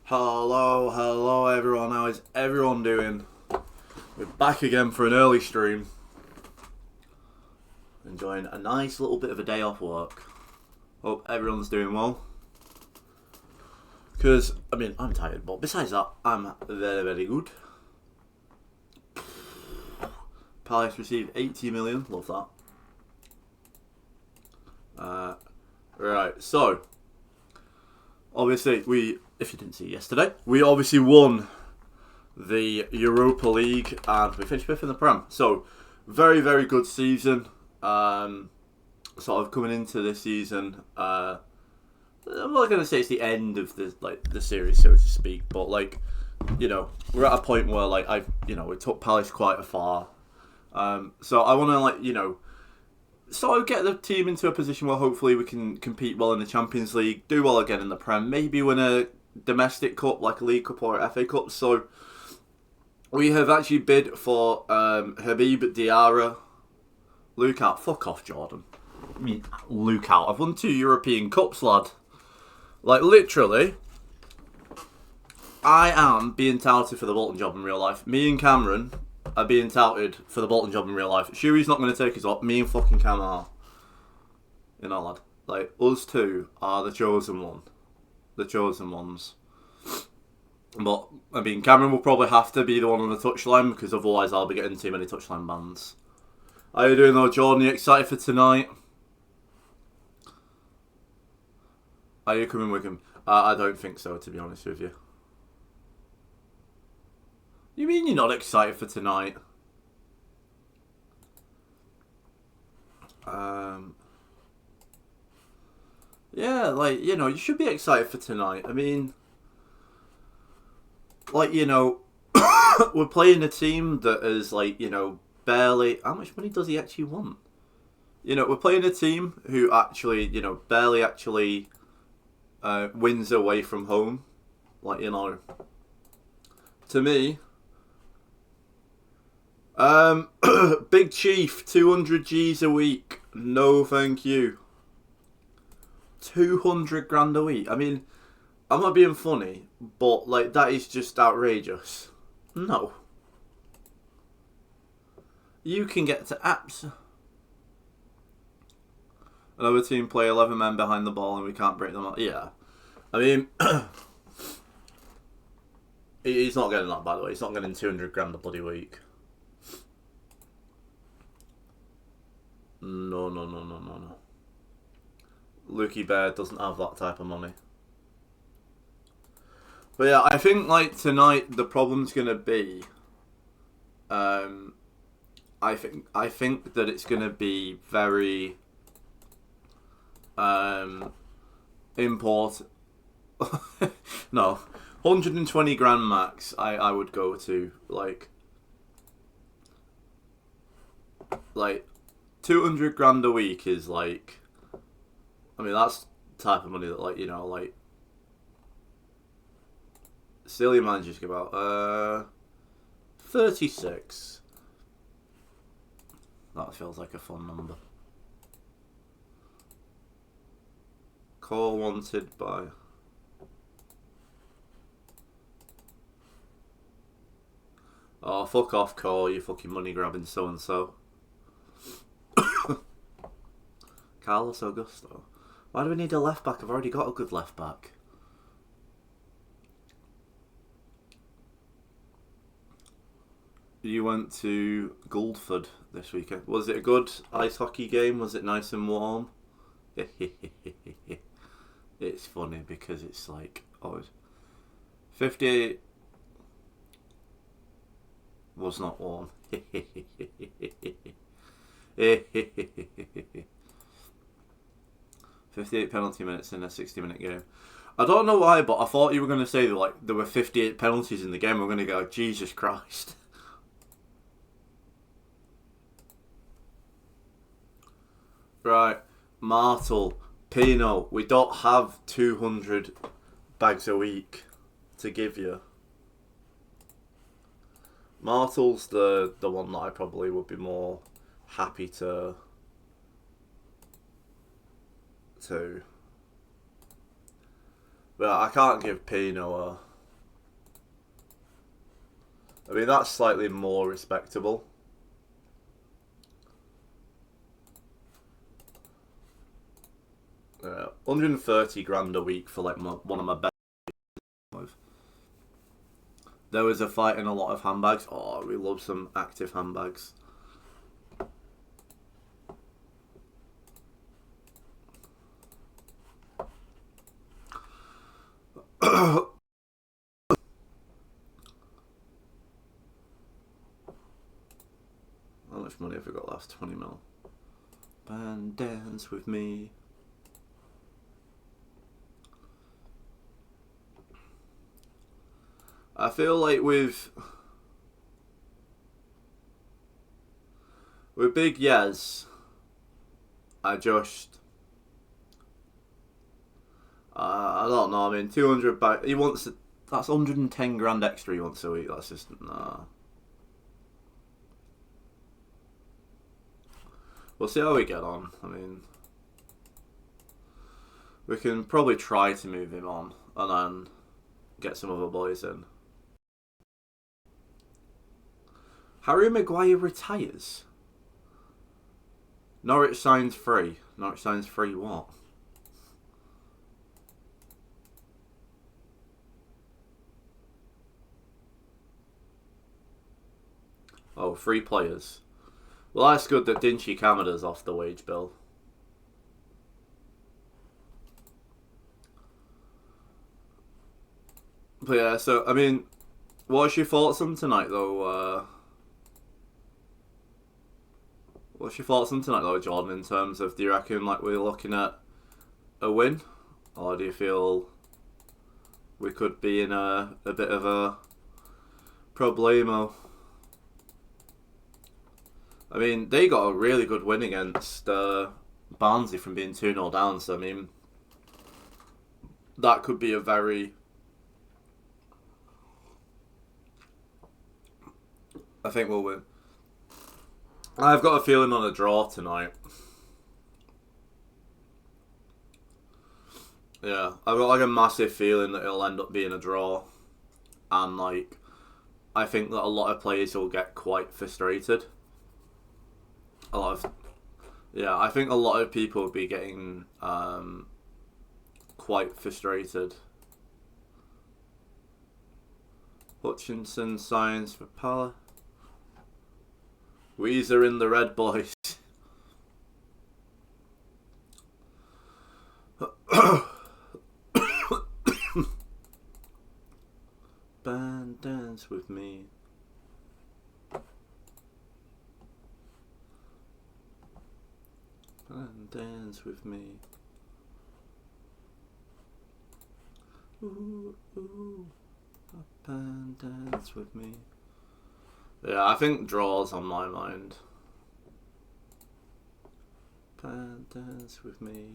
Hello everyone, how is everyone doing? We're back again for an early stream. Enjoying a nice little bit of a day off work. Hope everyone's doing well. Because, I'm tired, but besides that, I'm very good. Palace received 80 million, love that. Right, so, obviously, if you didn't see yesterday, we obviously won the Europa League and we finished 5th in the Prem. So, very, very good season. Sort of coming into this season, I'm not going to say it's the end of the series, so to speak, but we're at a point where we took Palace quite far. So I want to sort of get the team into a position where hopefully we can compete well in the Champions League, do well again in the Prem, maybe win a domestic cup like a League Cup or a FA Cup. So we have actually bid for Habib Diarra. Luke out. Fuck off, Jordan. Luke out. I've won 2 European Cups, lad. Literally, I am being touted for the Bolton job in real life. Me and Cameron are being touted for the Bolton job in real life. Shuey's not going to take his up. Me and fucking Cam are. Lad. Us two are the chosen one. The chosen ones. But, Cameron will probably have to be the one on the touchline because otherwise I'll be getting too many touchline bans. How you doing though, Jordan? You excited for tonight? Are you coming with him? I don't think so, to be honest with you. You mean you're not excited for tonight? Yeah, you should be excited for tonight. We're playing a team that is, barely... How much money does he actually want? We're playing a team who actually, barely actually wins away from home. To me... Big Chief, 200 G's a week. No, thank you. 200 grand a week. I'm not being funny, but that is just outrageous. No. You can get to apps. Another team play 11 men behind the ball and we can't break them up. Yeah. He's not getting that, by the way. He's not getting 200 grand a bloody week. No. Lukey Bear doesn't have that type of money. But yeah, I think tonight the problem's gonna be I think that it's gonna be very important. No. 120 grand max I would go to 200 grand a week is that's the type of money that silly managers give out. 36. That feels like a fun number. Call wanted by... Oh, fuck off, Call, you fucking money grabbing so-and-so. Carlos Augusto. Why do we need a left back? I've already got a good left back. You went to Guildford this weekend. Was it a good ice hockey game? Was it nice and warm? It's funny because it's 58 was not warm. 58 penalty minutes in a 60-minute game. I don't know why, but I thought you were going to say that there were 58 penalties in the game. We're going to go, Jesus Christ. Right, Martel, Pino. We don't have 200 bags a week to give you. Martel's the one that I probably would be more happy to. But I can't give Pino I mean, that's slightly more respectable. Yeah, 130 grand a week for like one of my best. There was a fight in a lot of handbags. Oh, we love some active handbags. How much money have we got left? 20 mil. Band dance with me. I feel like with Big Yez, I don't know. I mean, 200 back. He wants that's 110 grand extra he wants a week. That's just nah. We'll see how we get on. I mean, we can probably try to move him on and then get some other boys in. Harry Maguire retires. Norwich signs free. Norwich signs free what? Oh, 3 players. Well, that's good that Dinchy Kamada's off the wage bill. But yeah, so, I mean, what's your thoughts on tonight, though? What's your thoughts on tonight, though, Jordan, in terms of, do you reckon, like, we're looking at a win? Or do you feel we could be in a bit of a problemo? I mean, they got a really good win against Barnsley from being 2-0 down, so I mean, that could be a very... I think we'll win. I've got a feeling on a draw tonight. Yeah, I've got like a massive feeling that it'll end up being a draw. And like, I think that a lot of players will get quite frustrated. I think a lot of people will be getting quite frustrated. Hutchinson signs for Pala. Weezer in the red, boys. Band dance with me. Band dance with me. Ooh, ooh. Band dance with me. Yeah, I think draws on my mind. Band dance with me.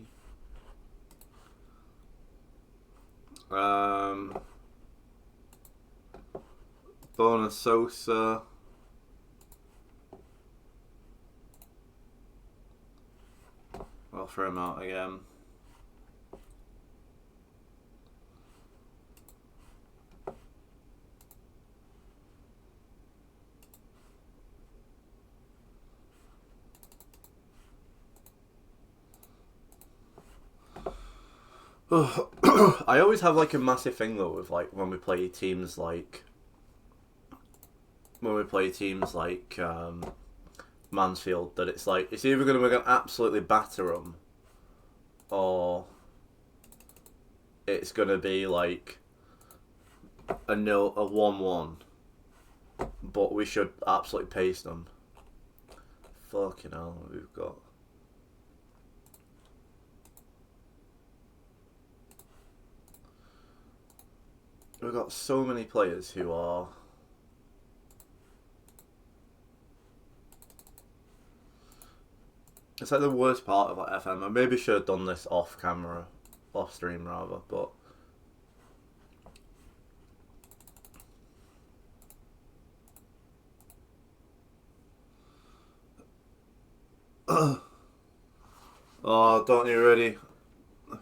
Bonus Sosa. I'll throw him out again. I always have like a massive thing though with like when we play teams like Mansfield, that it's like it's either going to absolutely batter them or it's going to be like a 1-1, but we should absolutely pace them. Fucking hell, we've got so many players who are... It's like the worst part of like FM. I maybe should have done this off camera, off stream rather, but... Oh, don't you really?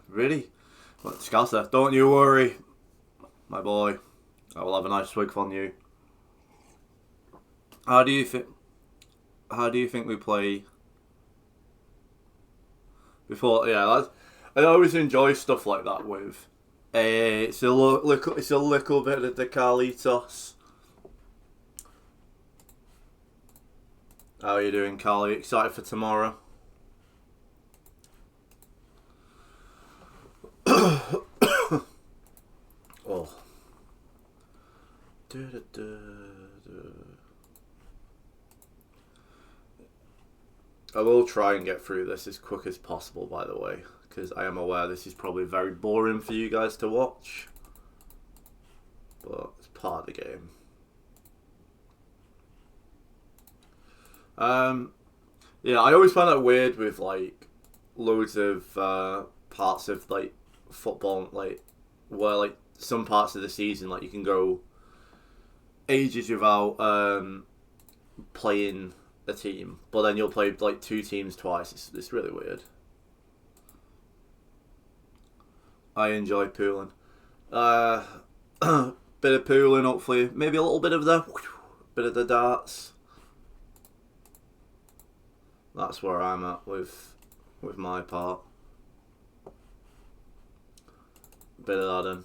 Really? What, Scouser, don't you worry, my boy. I will have a nice swig from you. How do you think? How do you think we play? Before, yeah, I always enjoy stuff like that with. It's a little bit of the Carlitos. How are you doing, Carly? Excited for tomorrow? Oh. I will try and get through this as quick as possible, by the way, because I am aware this is probably very boring for you guys to watch, but it's part of the game. Yeah, I always find that weird with like loads of parts of like football, like where like some parts of the season, like you can go ages without playing a team, but then you'll play like two teams twice. It's really weird. I enjoy pooling. Bit of pooling, hopefully, maybe a little bit of the darts. That's where I'm at with my part. Bit of that in.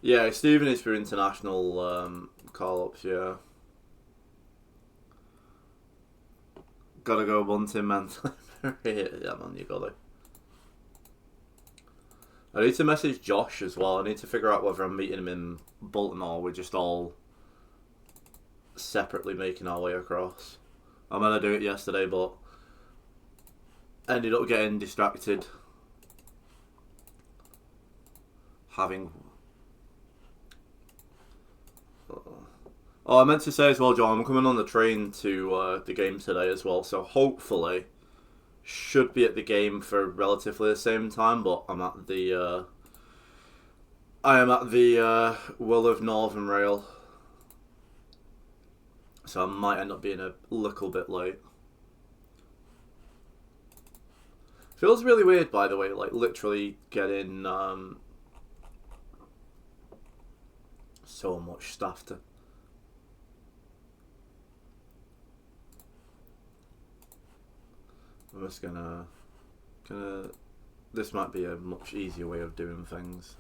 Yeah, Stephen is for international call-ups, yeah. Gotta go bunting mentally. Yeah, man, you gotta. I need to message Josh as well. I need to figure out whether I'm meeting him in Bolton or we're just all separately making our way across. I meant to do it yesterday, but ended up getting distracted. Oh, I meant to say as well, John, I'm coming on the train to the game today as well, so hopefully should be at the game for relatively the same time, but I am at the Will of Northern Rail, so I might end up being a little bit late. Feels really weird, by the way, like literally getting so much stuff to. I'm just gonna. This might be a much easier way of doing things.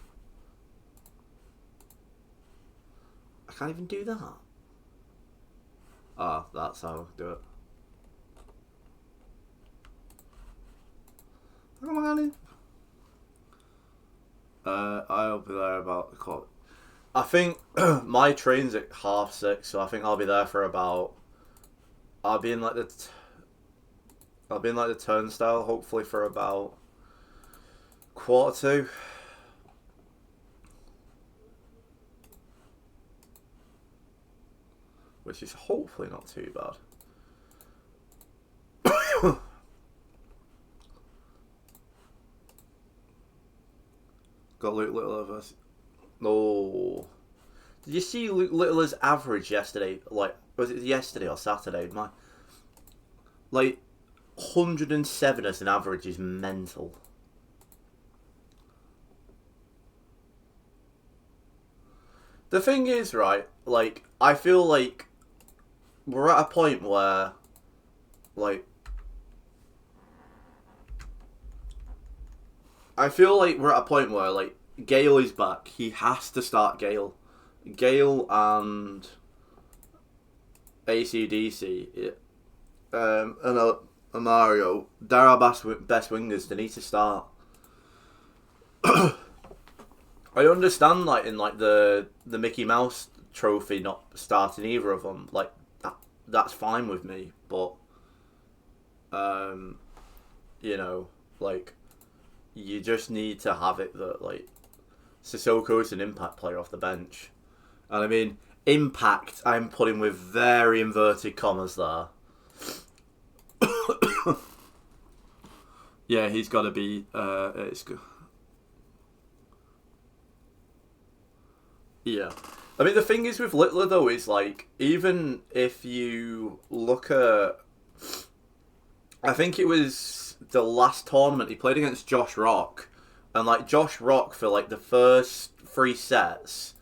I can't even do that. Ah, that's how I do it. Come on, I'll be there about the clock. I think my train's at 6:30, so I think I'll be there for about. I'll be in like the turnstile, hopefully for about 1:45. Which is hopefully not too bad. Got Luke Little of us. No. Did you see Luke Littler's average yesterday? Like, was it yesterday or Saturday? Like, 107 as an average is mental. The thing is, right, like, I feel like we're at a point where, like, Gale is back. He has to start Gale. Gale and AC/DC, and Mario, they're our best wingers. They need to start. I understand, like, in like the Mickey Mouse Trophy, not starting either of them. Like that's fine with me, but you know, like, you just need to have it that like Sissoko's an impact player off the bench, and I mean impact. I'm putting with very inverted commas there. Yeah, he's got to be. It's good. Yeah. I mean, the thing is with Littler, though, is, like, even if you look at. I think it was the last tournament he played against Josh Rock. And, like, Josh Rock, for, like, the first 3 sets,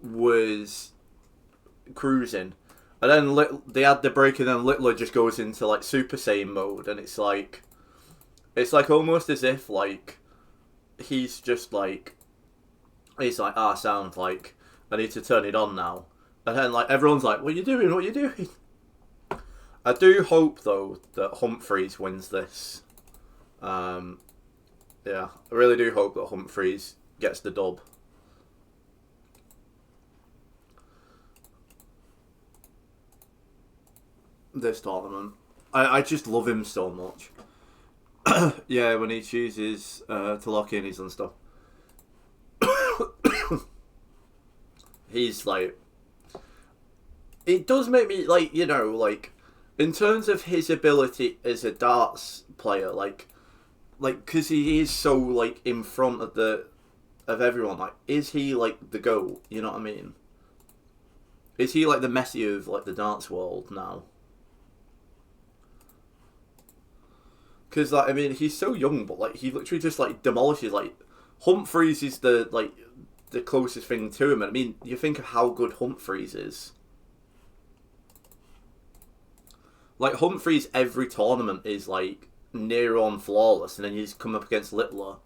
was cruising, and then they had the break, and then Littler just goes into like Super Saiyan mode, and it's like almost as if like he's just like sound like I need to turn it on now, and then like everyone's like, what are you doing? What are you doing? I do hope though that Humphries wins this. Yeah, I really do hope that Humphries gets the dub. This tournament, I just love him so much. Yeah, when he chooses to lock in his and stuff, he's like, it does make me like, you know, like in terms of his ability as a darts player, like because he is so like in front of everyone. Like, is he like the GOAT? You know what I mean? Is he like the Messi of like the darts world now? Because like I mean, he's so young, but like he literally just like demolishes. Like Humphries is the closest thing to him. And I mean, you think of how good Humphries is. Like Humphries, every tournament is like near on flawless, and then you just come up against Littler.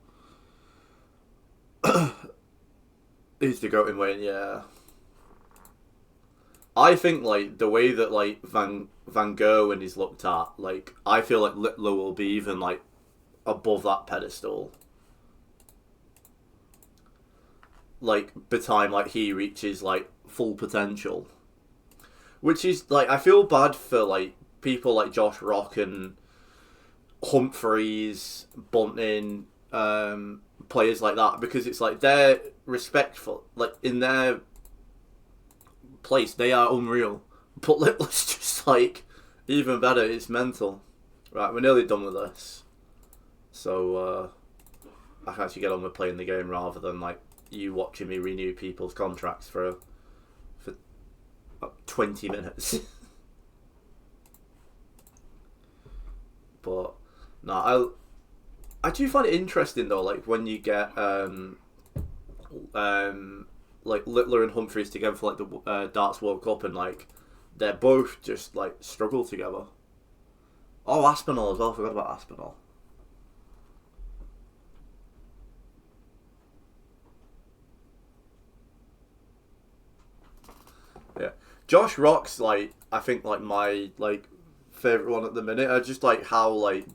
He's the GOAT in win, yeah. I think like the way that like Van Gerwen is looked at, like I feel like Littler will be even like above that pedestal. Like by the time like he reaches like full potential, which is like I feel bad for like people like Josh Rock and Humphries, Bunting, players like that, because it's like they're respectful, like in their place they are unreal, but Littler's just like even better. It's mental. Right, we're nearly done with this, so I can actually get on with playing the game rather than like you watching me renew people's contracts for 20 minutes. But no, I do find it interesting though, like when you get like Littler and Humphries together for like the Darts World Cup, and like they're both just like struggle together. Oh, Aspinall as well. I forgot about Aspinall. Yeah, Josh Rock's like I think like my like favorite one at the minute. I just like how like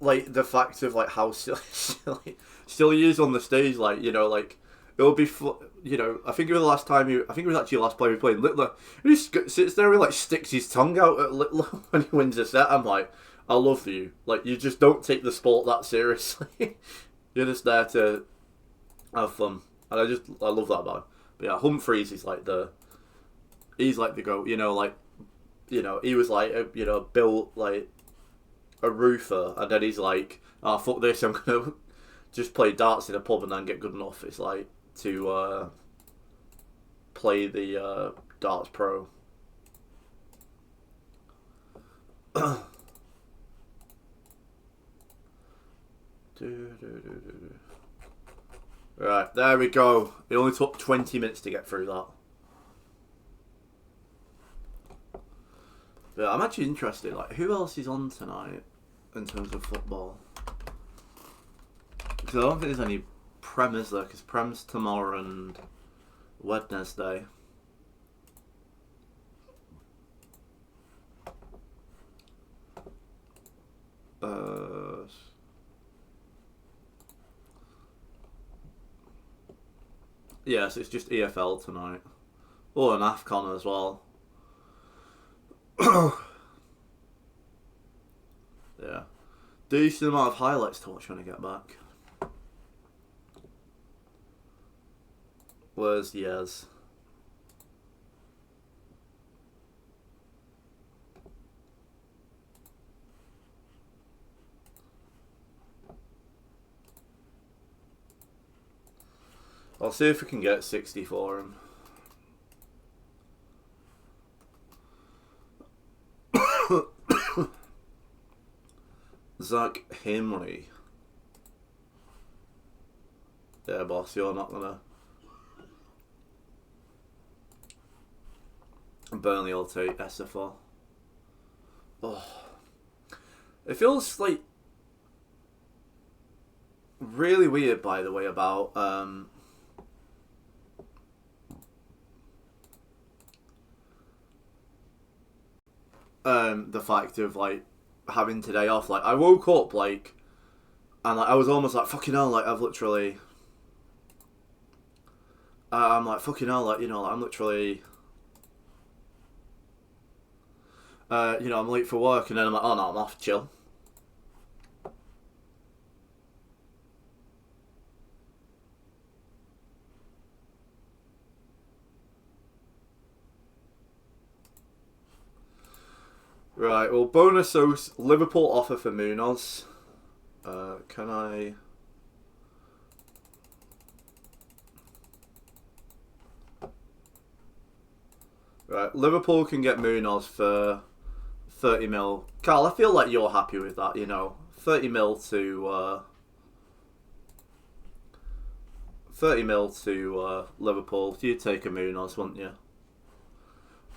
the fact of like how silly he is on the stage. Like, you know, like it'll be you know, I think it was the last time I think it was actually the last play we played Littler. He just sits there and like sticks his tongue out at Littler when he wins a set. I'm like, I love you. Like, you just don't take the sport that seriously. You're just there to have fun, and I love that about him. But yeah, Humphries is like he's like the GOAT. You know, like, you know, he was like you know, built like a roofer, and then he's like, oh fuck this, I'm gonna just play darts in a pub and then get good enough. It's like to play the darts pro. Right, there we go. It only took 20 minutes to get through that. But I'm actually interested, like, who else is on tonight in terms of football? Because I don't think there's any Prem, is there? Because Prem's tomorrow and Wednesday. Yes, it's just EFL tonight. Oh, and AFCON as well. Yeah. Decent amount of highlights to watch when I get back. Where's Yes? I'll see if we can get 60 for him. Zach Henry. Yeah, boss, you're not gonna Burnley will take SFR. Oh. It feels like really weird, by the way, about the fact of like having today off. Like I woke up like, and like I was almost like fucking hell. Like I've literally, I'm like fucking hell. Like like, I'm literally, I'm late for work, and then I'm like, oh no, I'm off, chill. Right, well, bonus Liverpool offer for Munoz. Can I... Right, Liverpool can get Munoz for 30 mil. Carl, I feel like you're happy with that, 30 mil to... 30 mil to Liverpool. You'd take a Munoz, wouldn't you?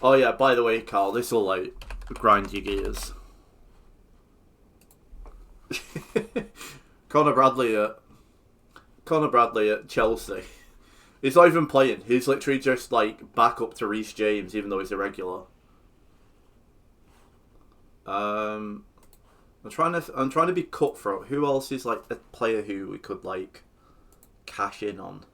Oh yeah, by the way, Carl, this will like grind your gears. Connor Bradley at Chelsea. He's not even playing. He's literally just like back up to Reece James, even though he's irregular. I'm trying to be cutthroat. Who else is like a player who we could like cash in on?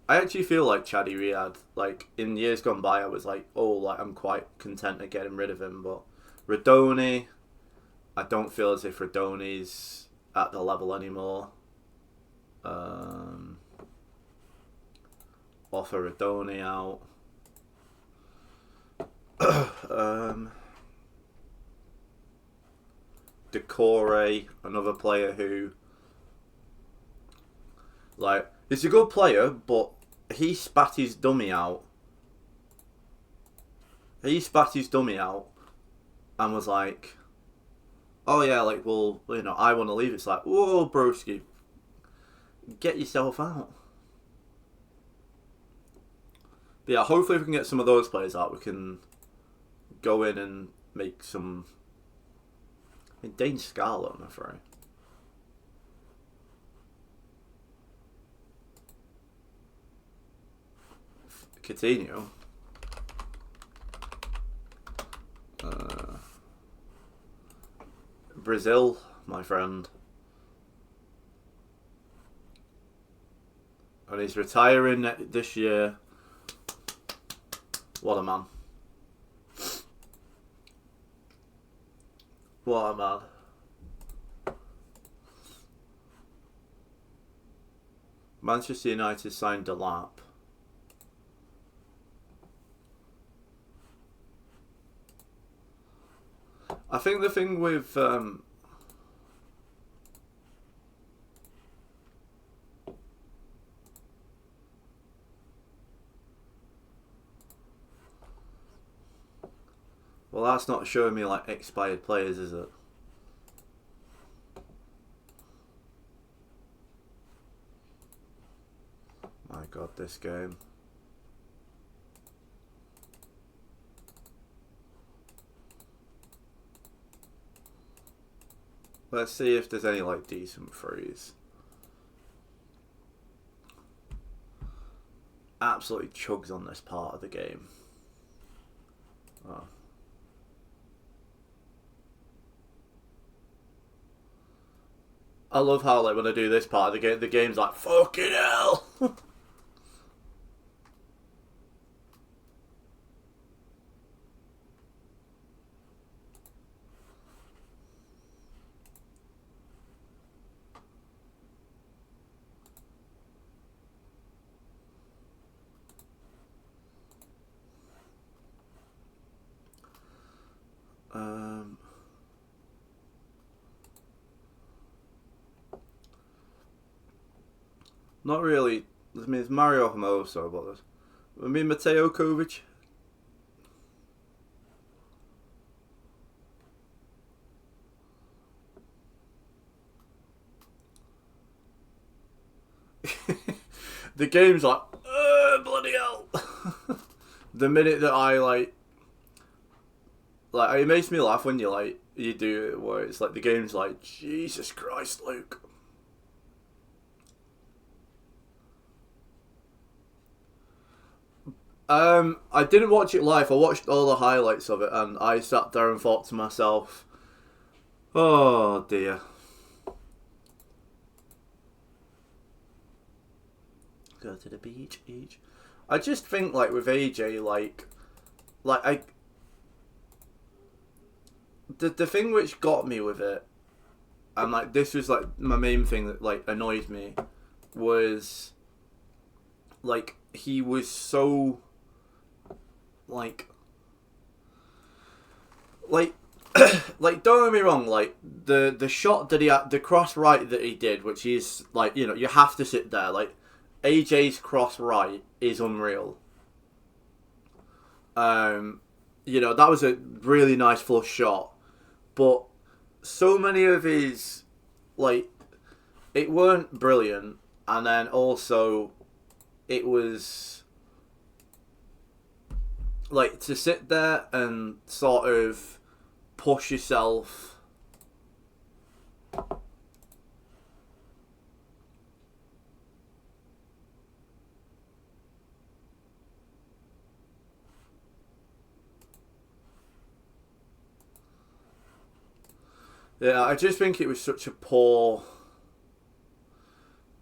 I actually feel like Chaddy Riyad, like, in years gone by, I was like, oh, like, I'm quite content at getting rid of him, but Radoni, I don't feel as if Radoni's at the level anymore. Offer Radoni out. Decore, another player who, like, he's a good player, but he spat his dummy out. He spat his dummy out and was like, oh yeah, like, well, I want to leave. It's like, whoa, broski, get yourself out. But yeah, hopefully if we can get some of those players out, we can go in and make some... I mean, Dane Scarlett, I'm afraid. Coutinho. Brazil, my friend. And he's retiring this year. What a man. What a man. Manchester United signed Delap. I think the thing with well, that's not showing me like expired players, is it? My God, this game. Let's see if there's any like decent frees. Absolutely chugs on this part of the game. Oh. I love how like when I do this part of the game's like fucking hell. Not really. I mean, it's Mario Hermoso, but there's... I mean, Mateo Kovac. The game's like, bloody the minute that I like it makes me laugh when you do it where it's like the game's like, Jesus Christ, Luke. I didn't watch it live. I watched all the highlights of it, and I sat there and thought to myself, "Oh dear." Go to the beach, each. I just think like with AJ, the thing which got me with it, and like this was like my main thing that like annoyed me, was like he was so like like don't get me wrong, like the shot that he had, the cross right that he did, which is like, you know, you have to sit there, like AJ's cross right is unreal. You know, that was a really nice flush shot, but so many of his, like, it weren't brilliant, and then also it was like to sit there and sort of push yourself. Yeah, I just think it was such a poor.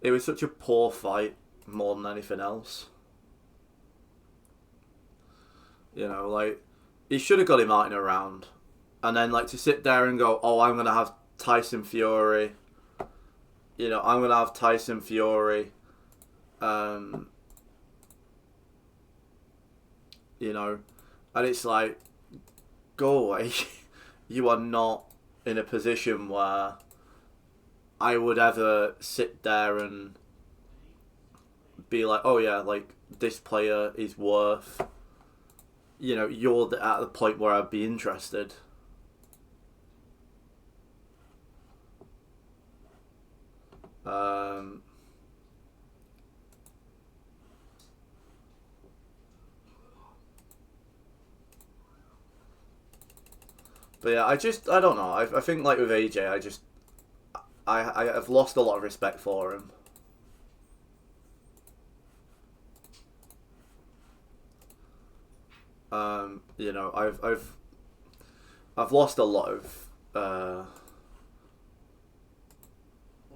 It was such a poor fight more than anything else. You know, like he should have got him out in a round, and then like to sit there and go, "Oh, I'm gonna have Tyson Fury." You know, I'm gonna have Tyson Fury. Um, you know, and it's like, go away. You are not in a position where I would ever sit there and be like, oh yeah, like this player is worth. You know, you're at the point where I'd be interested. But yeah, I don't know. I think like with AJ, I've lost a lot of respect for him. You know, I've lost a lot of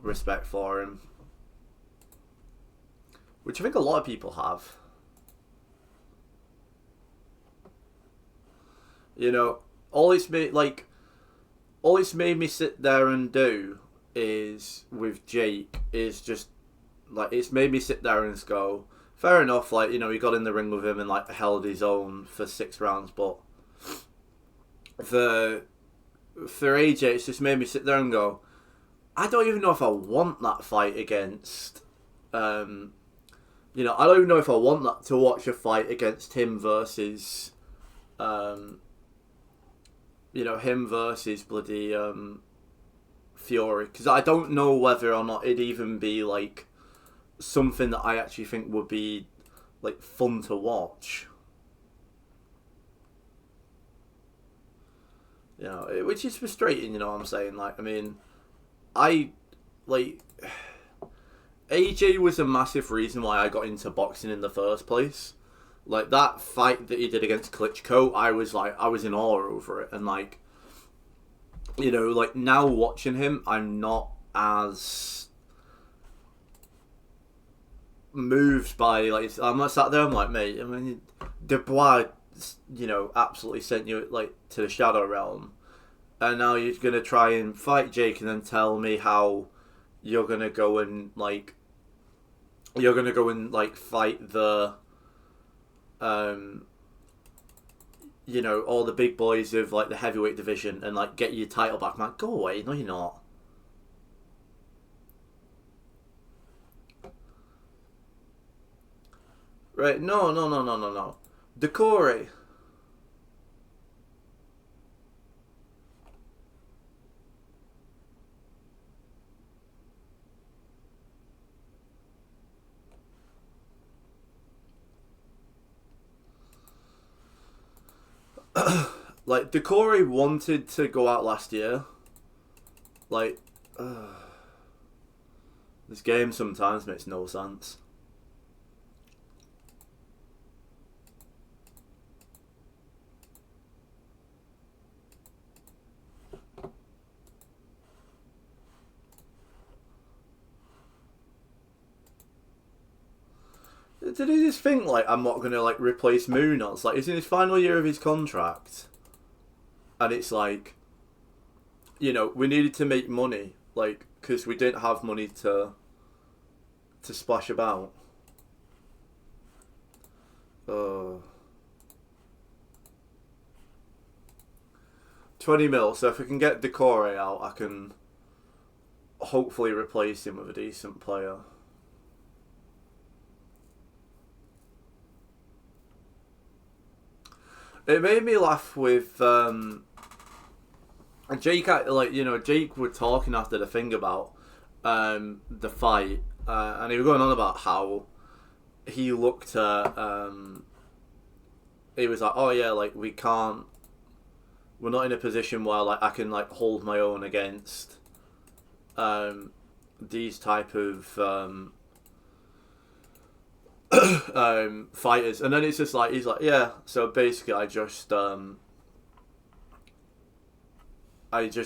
respect for him, which I think a lot of people have. You know, all it's made me sit there and do is with Jake is just like it's made me sit there and just go, fair enough, like, you know, he got in the ring with him and like held his own for 6 rounds, but for AJ it's just made me sit there and go, I don't even know if I want that fight against you know, I don't even know if I want that to watch a fight against him versus you know, him versus bloody Fury, because I don't know whether or not it'd even be like something that I actually think would be like fun to watch. You know, which is frustrating. You know what I'm saying? Like, I mean, I like AJ was a massive reason why I got into boxing in the first place. Like that fight that he did against Klitschko, I was in awe over it, and like, you know, like now watching him, I'm not as moved by like I'm not sat there. I'm like, mate, I mean, Dubois, you know, absolutely sent you like to the shadow realm, and now you're gonna try and fight Jake, and then tell me how you're gonna go and like fight the you know, all the big boys of like the heavyweight division and like get your title back. I'm like, go away, no you're not. Right, no. Decore. Like, Decore wanted to go out last year. Like, this game sometimes makes no sense. Did he just think, like, I'm not going to, like, replace Munoz? Like, he's in his final year of his contract. And it's like, you know, we needed to make money. Like, because we didn't have money to splash about. 20 mil. So if we can get Decore out, I can hopefully replace him with a decent player. It made me laugh with Jake. Like, you know, Jake were talking after the thing about the fight, and he was going on about how he looked at. He was like, "Oh yeah, like we're not in a position where like I can like hold my own against these type of fighters." And then it's just like he's like, yeah, so basically I just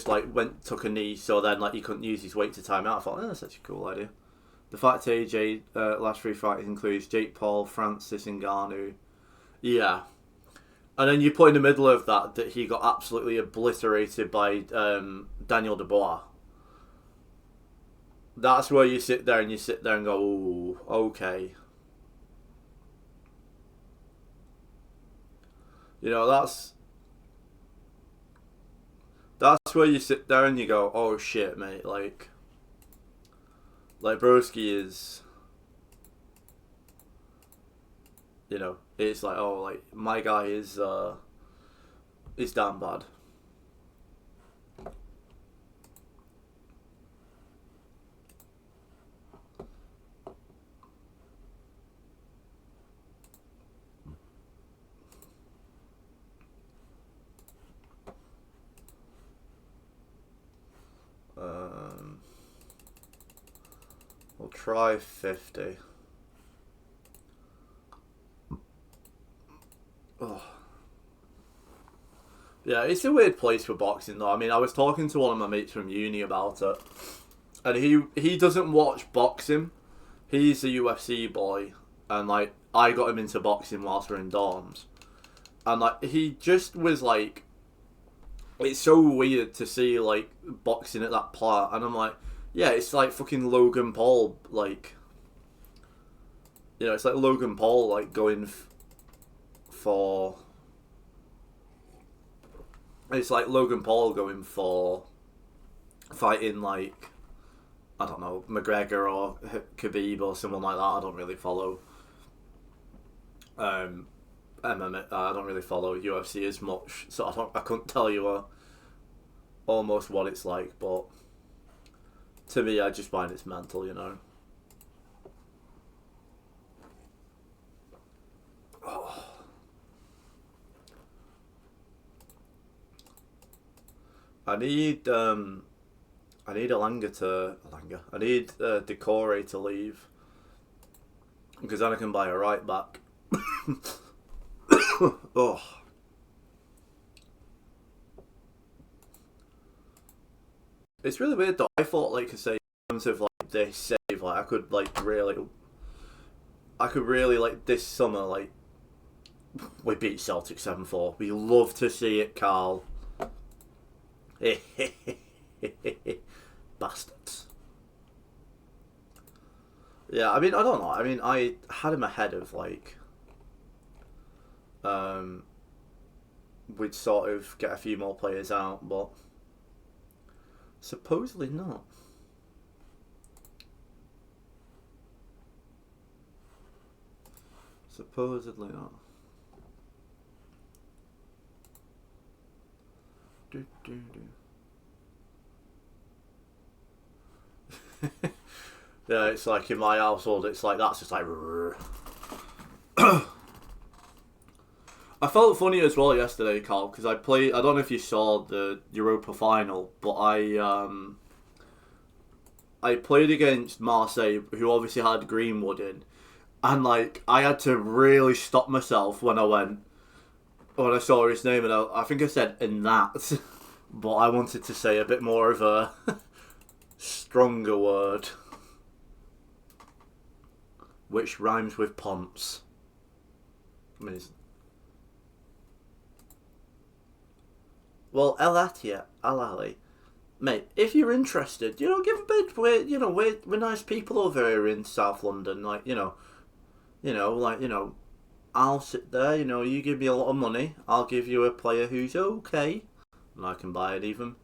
like took a knee, so then like he couldn't use his weight to time out. I thought, that's such a cool idea. The fact AJ last 3 fights includes Jake Paul, Francis Ngannou. Yeah. And then you put in the middle of that he got absolutely obliterated by Daniel Dubois. That's where you sit there and go, ooh, okay. You know, that's where you sit there and you go, oh shit, mate, like broski is, you know, it's like, oh, like my guy is damn bad. We'll try 50. Oh. Yeah, it's a weird place for boxing though. I mean, I was talking to one of my mates from uni about it, and he doesn't watch boxing. He's a UFC boy, and like I got him into boxing whilst we were in dorms, and like he just was like, it's so weird to see like boxing at that part, and I'm like, yeah, it's like fucking Logan Paul, like, you know, it's like Logan Paul like going for. It's like Logan Paul going for fighting like, I don't know, McGregor or Khabib or someone like that. I don't really follow MMA. I don't really follow UFC as much, so I couldn't tell you almost what it's like. But to me, I just find it's mental, you know. Oh. I need Decore to leave, because then I can buy a right back. Oh. It's really weird though. I thought, like I say, in terms of like this save, like I could really like this summer, like we beat Celtic 7-4. We love to see it, Carl. Bastards. Yeah, I mean, I don't know. I mean, I had him ahead of like, we'd sort of get a few more players out, but supposedly not. Supposedly not. Yeah, it's like in my household, it's like that's just like. I felt funny as well yesterday, Carl, because I played. I don't know if you saw the Europa final, but I played against Marseille, who obviously had Greenwood in, and like I had to really stop myself when I saw his name, and I think I said "in that," but I wanted to say a bit more of a stronger word, which rhymes with Ponce. I mean, well, El Atia, Al Ali. Mate, if you're interested, give a bid. We're nice people over here in South London. Like, I'll sit there. You give me a lot of money. I'll give you a player who's okay, and I can buy it even.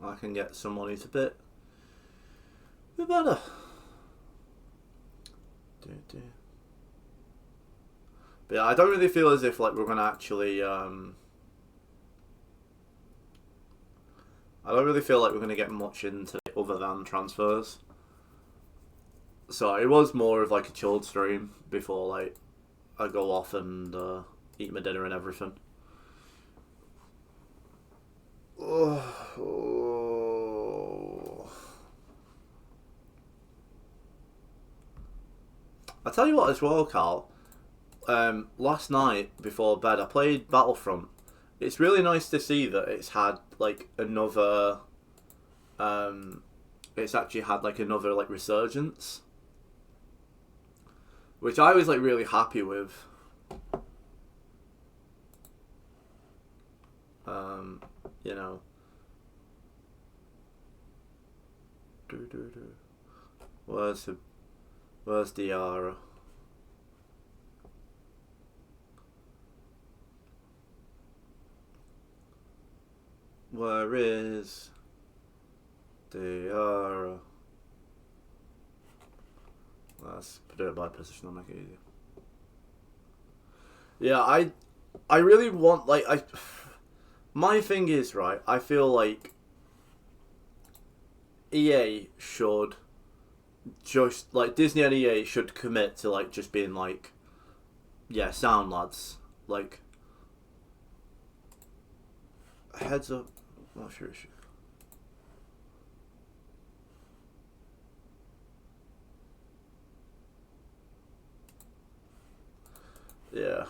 I can get someone who's a bit better. But yeah, I don't really feel as if like we're gonna actually. I don't really feel like we're gonna get much into it other than transfers. So it was more of like a chilled stream before like I go off and eat my dinner and everything. I tell you what as well, Carl. Last night before bed, I played Battlefront. It's really nice to see that it's had like another. It's actually had like another like resurgence, which I was like really happy with. You know. Where's the Ara? Where is the Ara? Let's put it by position. I'll make it easier. Yeah, I really want like I. My thing is right. I feel like EA should just like Disney and EA should commit to like just being like, yeah, sound lads, like heads up. Not sure. Yeah,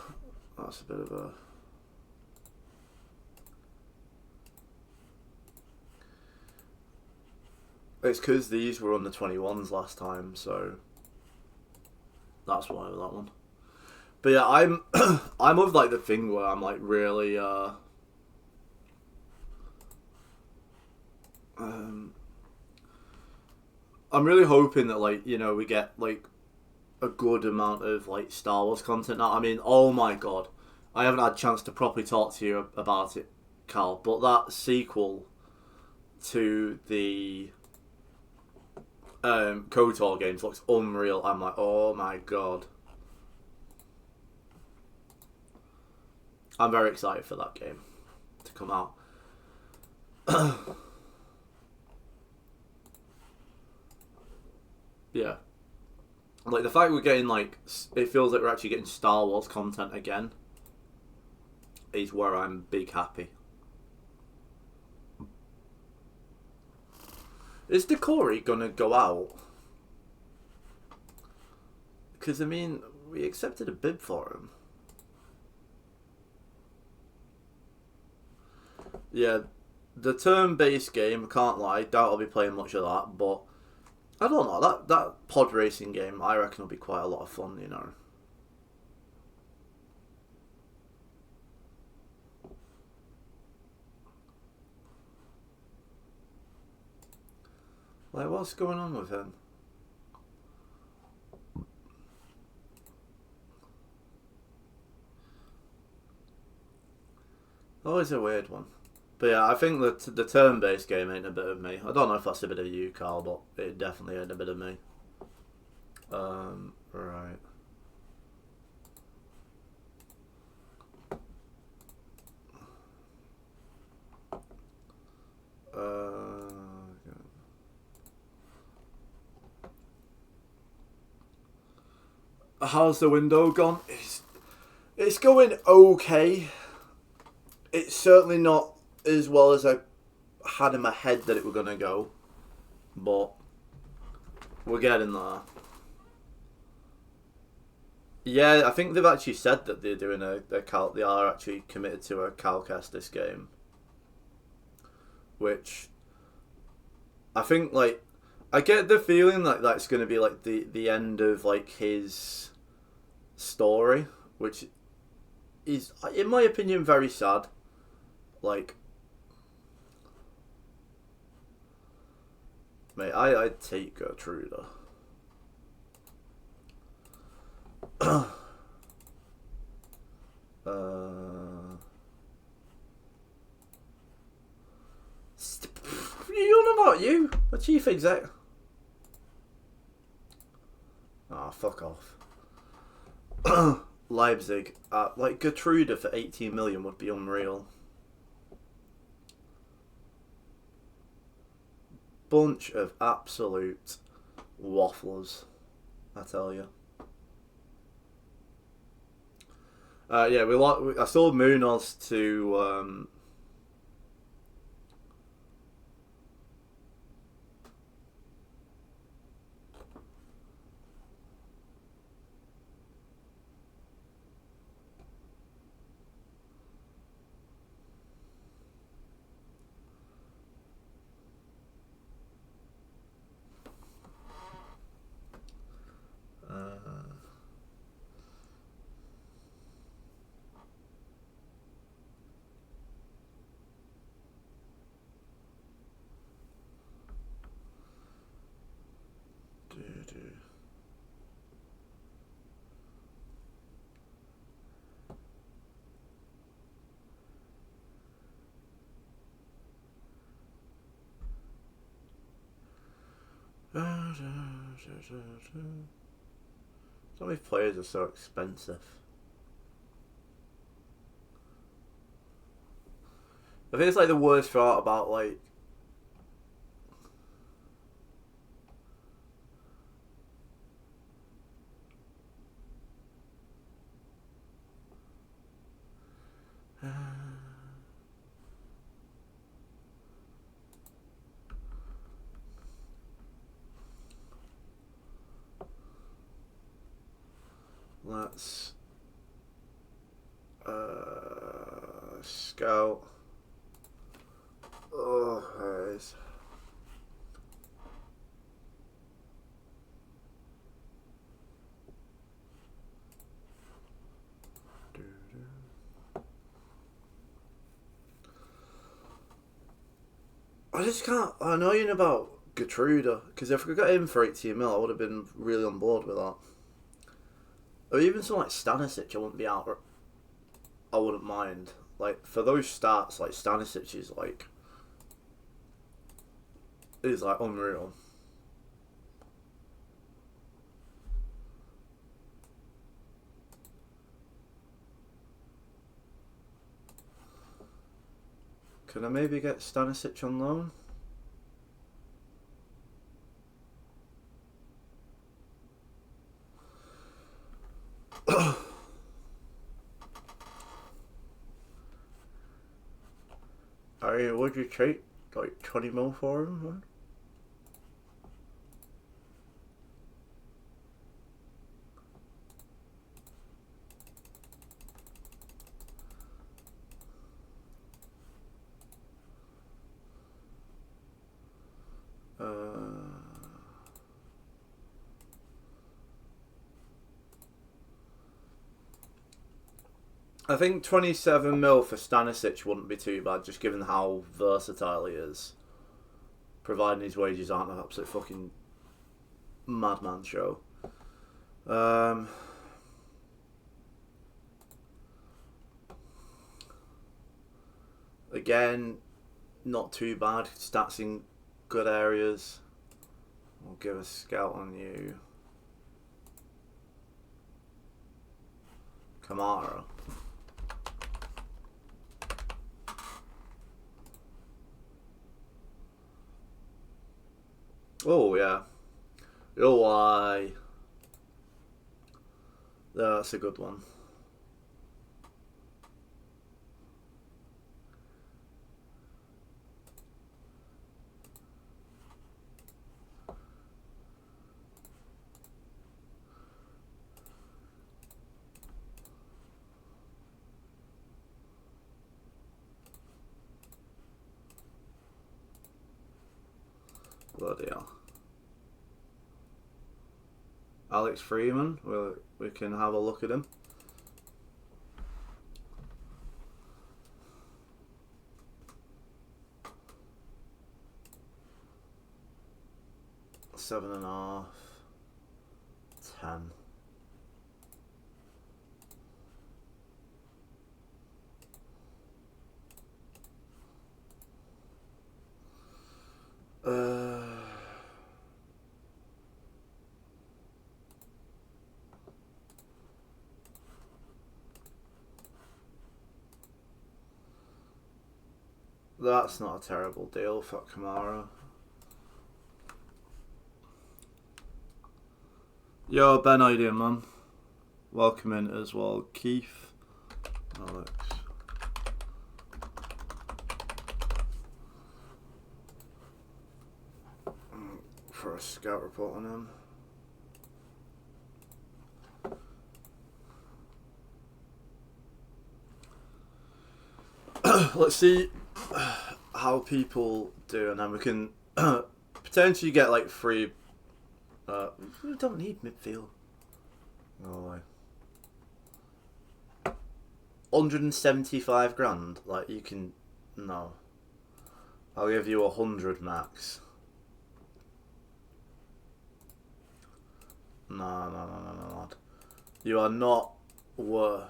that's a bit of a. It's because these were on the 21s last time, so that's why that one. But yeah, I'm I'm of like the thing where I'm like really I'm really hoping that like we get like a good amount of like Star Wars content now. I mean, oh my god, I haven't had a chance to properly talk to you about it, Carl. But that sequel to the KOTOR games looks unreal. I'm like, oh my god. I'm very excited for that game to come out. Yeah. Like, the fact we're getting, like, it feels like we're actually getting Star Wars content again is where I'm big happy. Is Decory gonna go out? Because, I mean, we accepted a bid for him. Yeah, the turn-based game, I can't lie, doubt I'll be playing much of that, but I don't know, that pod racing game, I reckon will be quite a lot of fun, Like, what's going on with him? Always a weird one. But yeah, I think that the turn-based game ain't a bit of me. I don't know if that's a bit of you, Carl, but it definitely ain't a bit of me. Right. how's the window gone? It's going okay. It's certainly not as well as I had in my head that it were going to go. But we're getting there. Yeah, I think they've actually said that they're doing they are actually committed to a Calcast this game. Which I think, like, I get the feeling like that's going to be like the end of like his story, which is, in my opinion, very sad. Like, mate, I'd take Gertruda. What are you on about, you? A chief exec? Ah, fuck off. Leipzig. Like, Gertruda for 18 million would be unreal. Bunch of absolute wafflers, I tell you. Yeah, I sold Munoz to some of these players are so expensive. I think it's like the worst part about like let's scout. Oh, guys. I just can't. I know you know about Gertruda, because if we got him for 18 mil, I would have been really on board with that. Or even something like Stanisic, I wouldn't be out. I wouldn't mind. Like, for those stats, like Stanisic is like unreal. Can I maybe get Stanisic on loan? I mean, would you trade like 20 mil for him? Man? I think 27 mil for Stanisic wouldn't be too bad, just given how versatile he is. Providing his wages aren't an absolute fucking madman show. Again, not too bad. Stats in good areas. We'll give a scout on you. Kamara. Oh, yeah. Oh, why? That's a good one. Bloody hell. Alex Freeman, we can have a look at him. Seven and a half. 10. That's not a terrible deal for Kamara. Yo, Ben, how you doing, man? Welcome in as well, Keith, Alex. For a scout report on him. Let's see how people do, and then we can potentially get like free. We don't need midfield. No way. 175 grand. Like you can. No. I'll give you 100 max. No. You are not worth.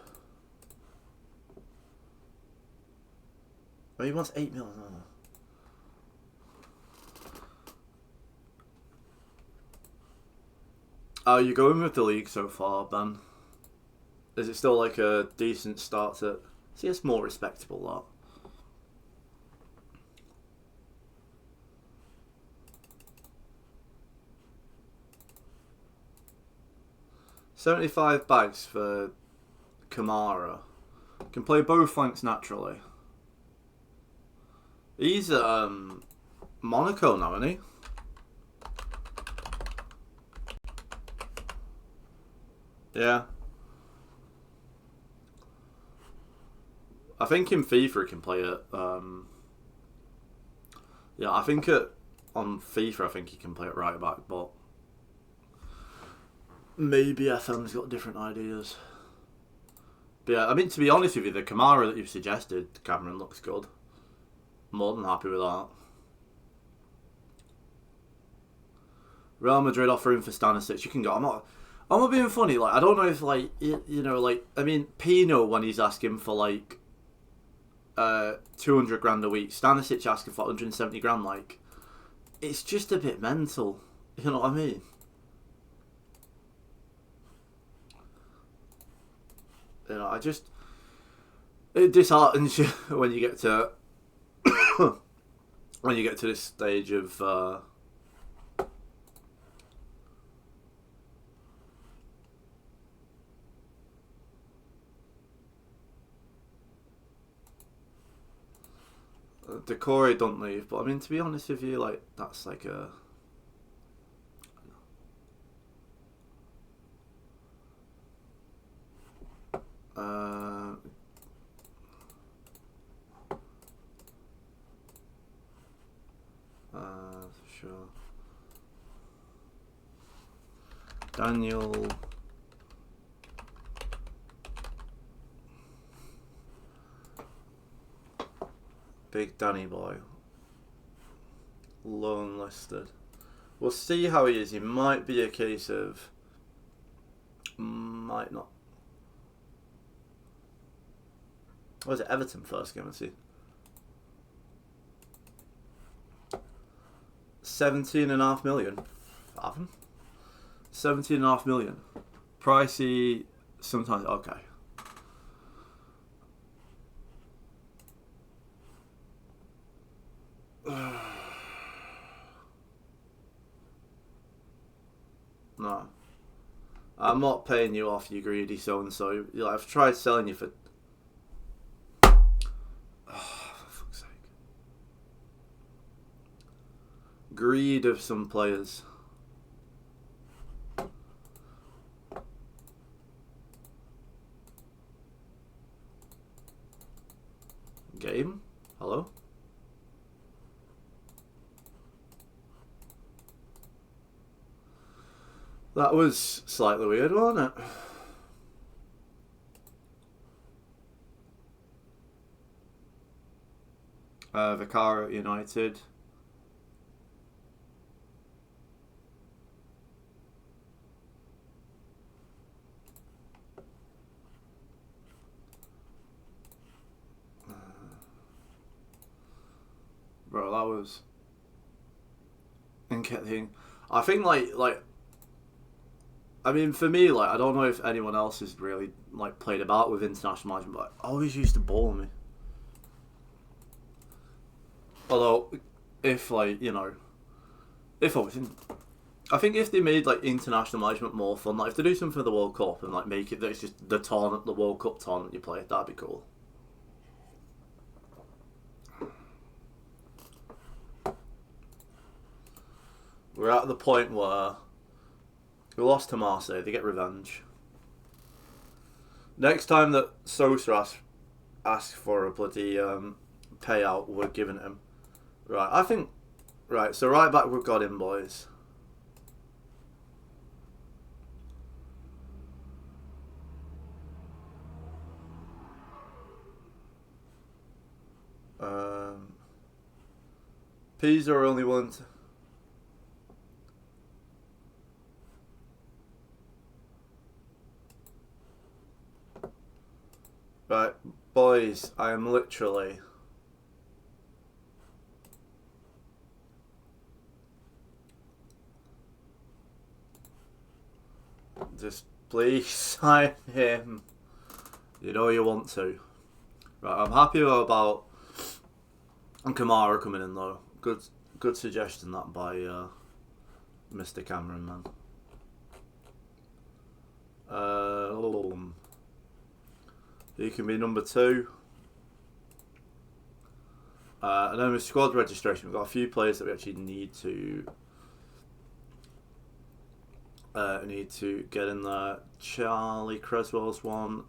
Oh, he wants 8 mil. No. How are you going with the league so far, Ben? Is it still like a decent start to... See, it's more respectable, that. $75 bags for Kamara. Can play both flanks naturally. He's at Monaco now, isn't he? Yeah. I think in FIFA he can play it. Yeah, I think on FIFA I think he can play it right back, but maybe FM's got different ideas. But yeah, I mean, to be honest with you, the Kamara that you've suggested, Cameron, looks good. More than happy with that. Real Madrid offering for Stanisic. You can go. I'm not being funny. Like, I don't know if like you know, like, I mean, Pino when he's asking for like 200 grand a week, Stanisic asking for 170 grand. Like, it's just a bit mental. You know what I mean? You know, it disheartens you when you get to when you get to this stage of Decore don't leave, but I mean, to be honest with you, like, that's like a sure. Daniel Big Danny boy. Loan listed. We'll see how he is. He might be a case of might not. What was it? Everton first game, let's see. 17.5 million. Fathom? 17.5 million. Pricey sometimes. Okay. No. I'm not paying you off, you greedy so-and-so. Like, I've tried selling you for... Oh, for fuck's sake. Greed of some players. Game? Hello? That was slightly weird, wasn't it? Vicara at United. Bro, that was... I think, like... I mean, for me, like, I don't know if anyone else has really, like, played about with international management, but it always used to bore me. Although, if, like, you know... If obviously... I think if they made, like, international management more fun, like, if they do something for the World Cup and, like, make it that it's just the tournament, the World Cup tournament you play, that'd be cool. We're at the point where we lost to Marseille, they get revenge. Next time that Sosa asks for a bloody payout, we're giving it him. Right, I think... Right, so right back we've got him, boys. Pisa are only one to... Right, boys, I am literally... Just please sign him. You know you want to. Right, I'm happy about Kamara coming in though. Good suggestion that by Mr. Cameron, man. He can be number 2. And then with squad registration, we've got a few players that we actually need to get in there. Charlie Creswell's one.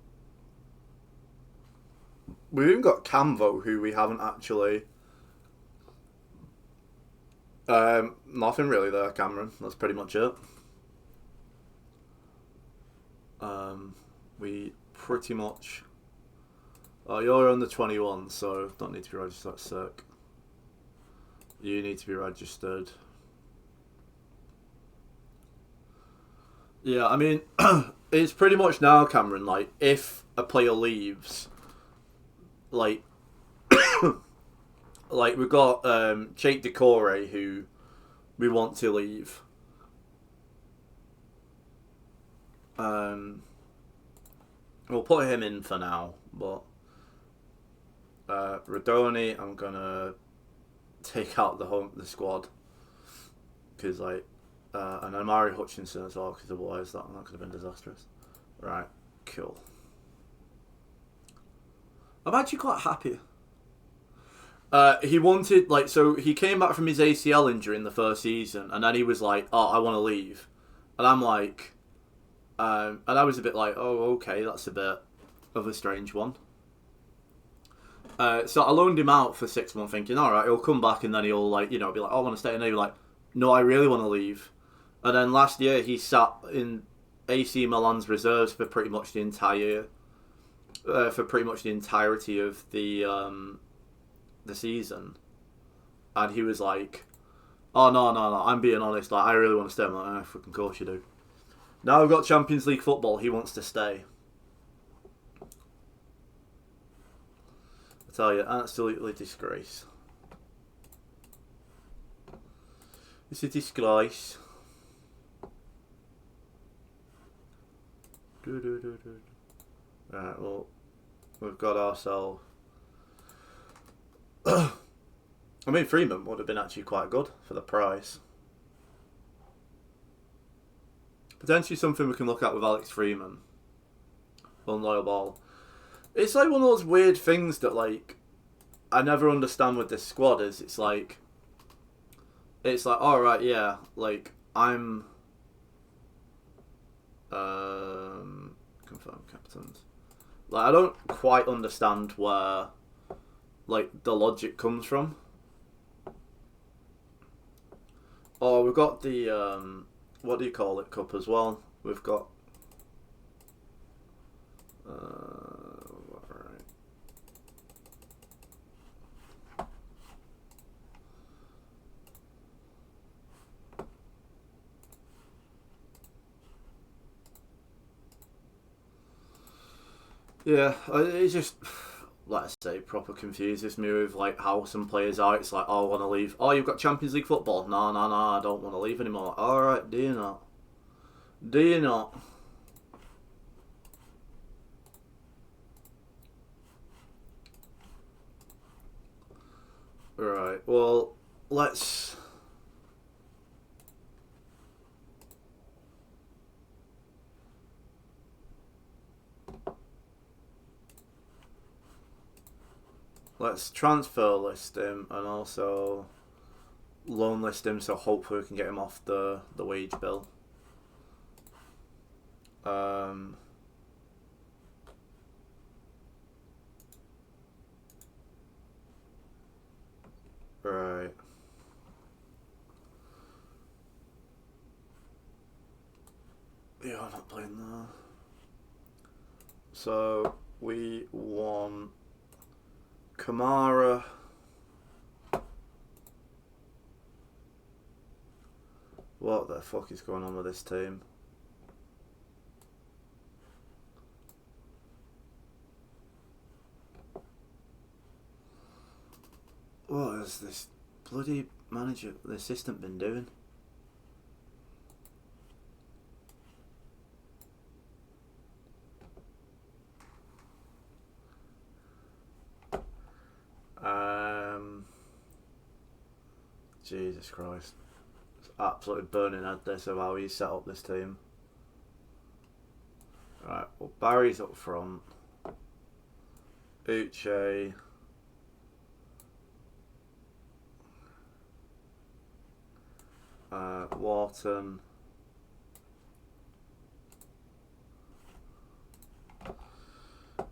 We've even got Camvo, who we haven't actually... nothing really there, Cameron. That's pretty much it. We pretty much... Oh, you're under 21, so don't need to be registered. That's sick. You need to be registered. Yeah, I mean, it's pretty much now, Cameron, like, if a player leaves, like, like, we've got Jake Decore, who we want to leave. We'll put him in for now, but Radoni, I'm gonna take out the squad because like and Amari Hutchinson as well, because otherwise that could have been disastrous. Right, cool. I'm actually quite happy. He wanted, like, so he came back from his ACL injury in the first season, and then he was like, "Oh, I want to leave," and I'm like, and I was a bit like, "Oh, okay, that's a bit of a strange one." So I loaned him out for 6 months, thinking, all right, he'll come back and then he'll, like, you know, be like, oh, I want to stay. And he'll be like, no, I really want to leave. And then last year he sat in AC Milan's reserves for pretty much the entirety of the season. And he was like, oh, no, I'm being honest, like, I really want to stay. I'm like, oh, fucking course you do. Now we've got Champions League football, he wants to stay. I tell you, absolutely disgrace. It's a disgrace. Right, well, we've got ourselves... I mean, Freeman would have been actually quite good for the price. potentially something we can look at with Alex Freeman. Unloyal ball. It's like one of those weird things that like I never understand with this squad. Is it's like all right, yeah, like I'm confirm captains. Like I don't quite understand where like the logic comes from. Oh, we've got the what do you call it, cup as well. We've got right. Yeah, it just, let's say, proper confuses me with like how some players are. It's like, oh, I want to leave. Oh, you've got Champions League football. No, no, no, I don't want to leave anymore. All right, do you not? Do you not? Right. Well, let's. Let's transfer list him and also loan list him, so hopefully we can get him off the wage bill. Right. Yeah, I'm not playing there. So we want Kamara. What the fuck is going on with this team? What has this bloody manager, the assistant, been doing? Jesus Christ. It's absolutely burning at this of how he set up this team. Right, well, Barry's up front. Uche.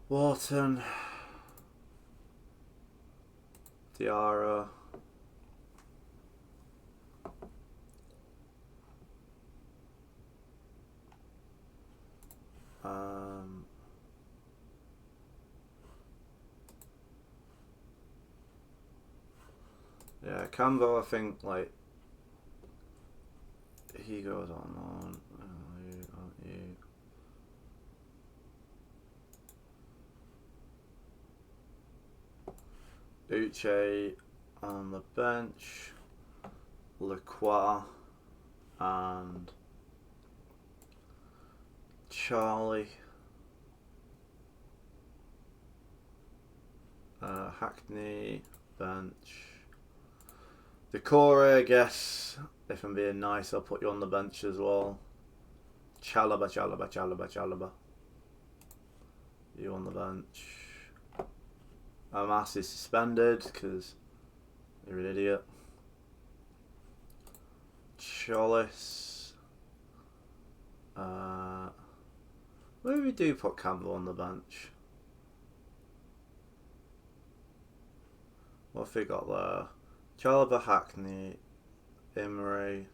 Wharton. Diarra. Yeah, Cambo, I think, like, he goes on. You. Uche on the bench. Lacroix and Charlie. Hackney, bench. Decore, I guess. If I'm being nice, I'll put you on the bench as well. Chalaba. You on the bench. Amas is suspended because you're an idiot. Chalice. Maybe we do put Campbell on the bench. What have we got there? Chalaba, Hackney, Imre.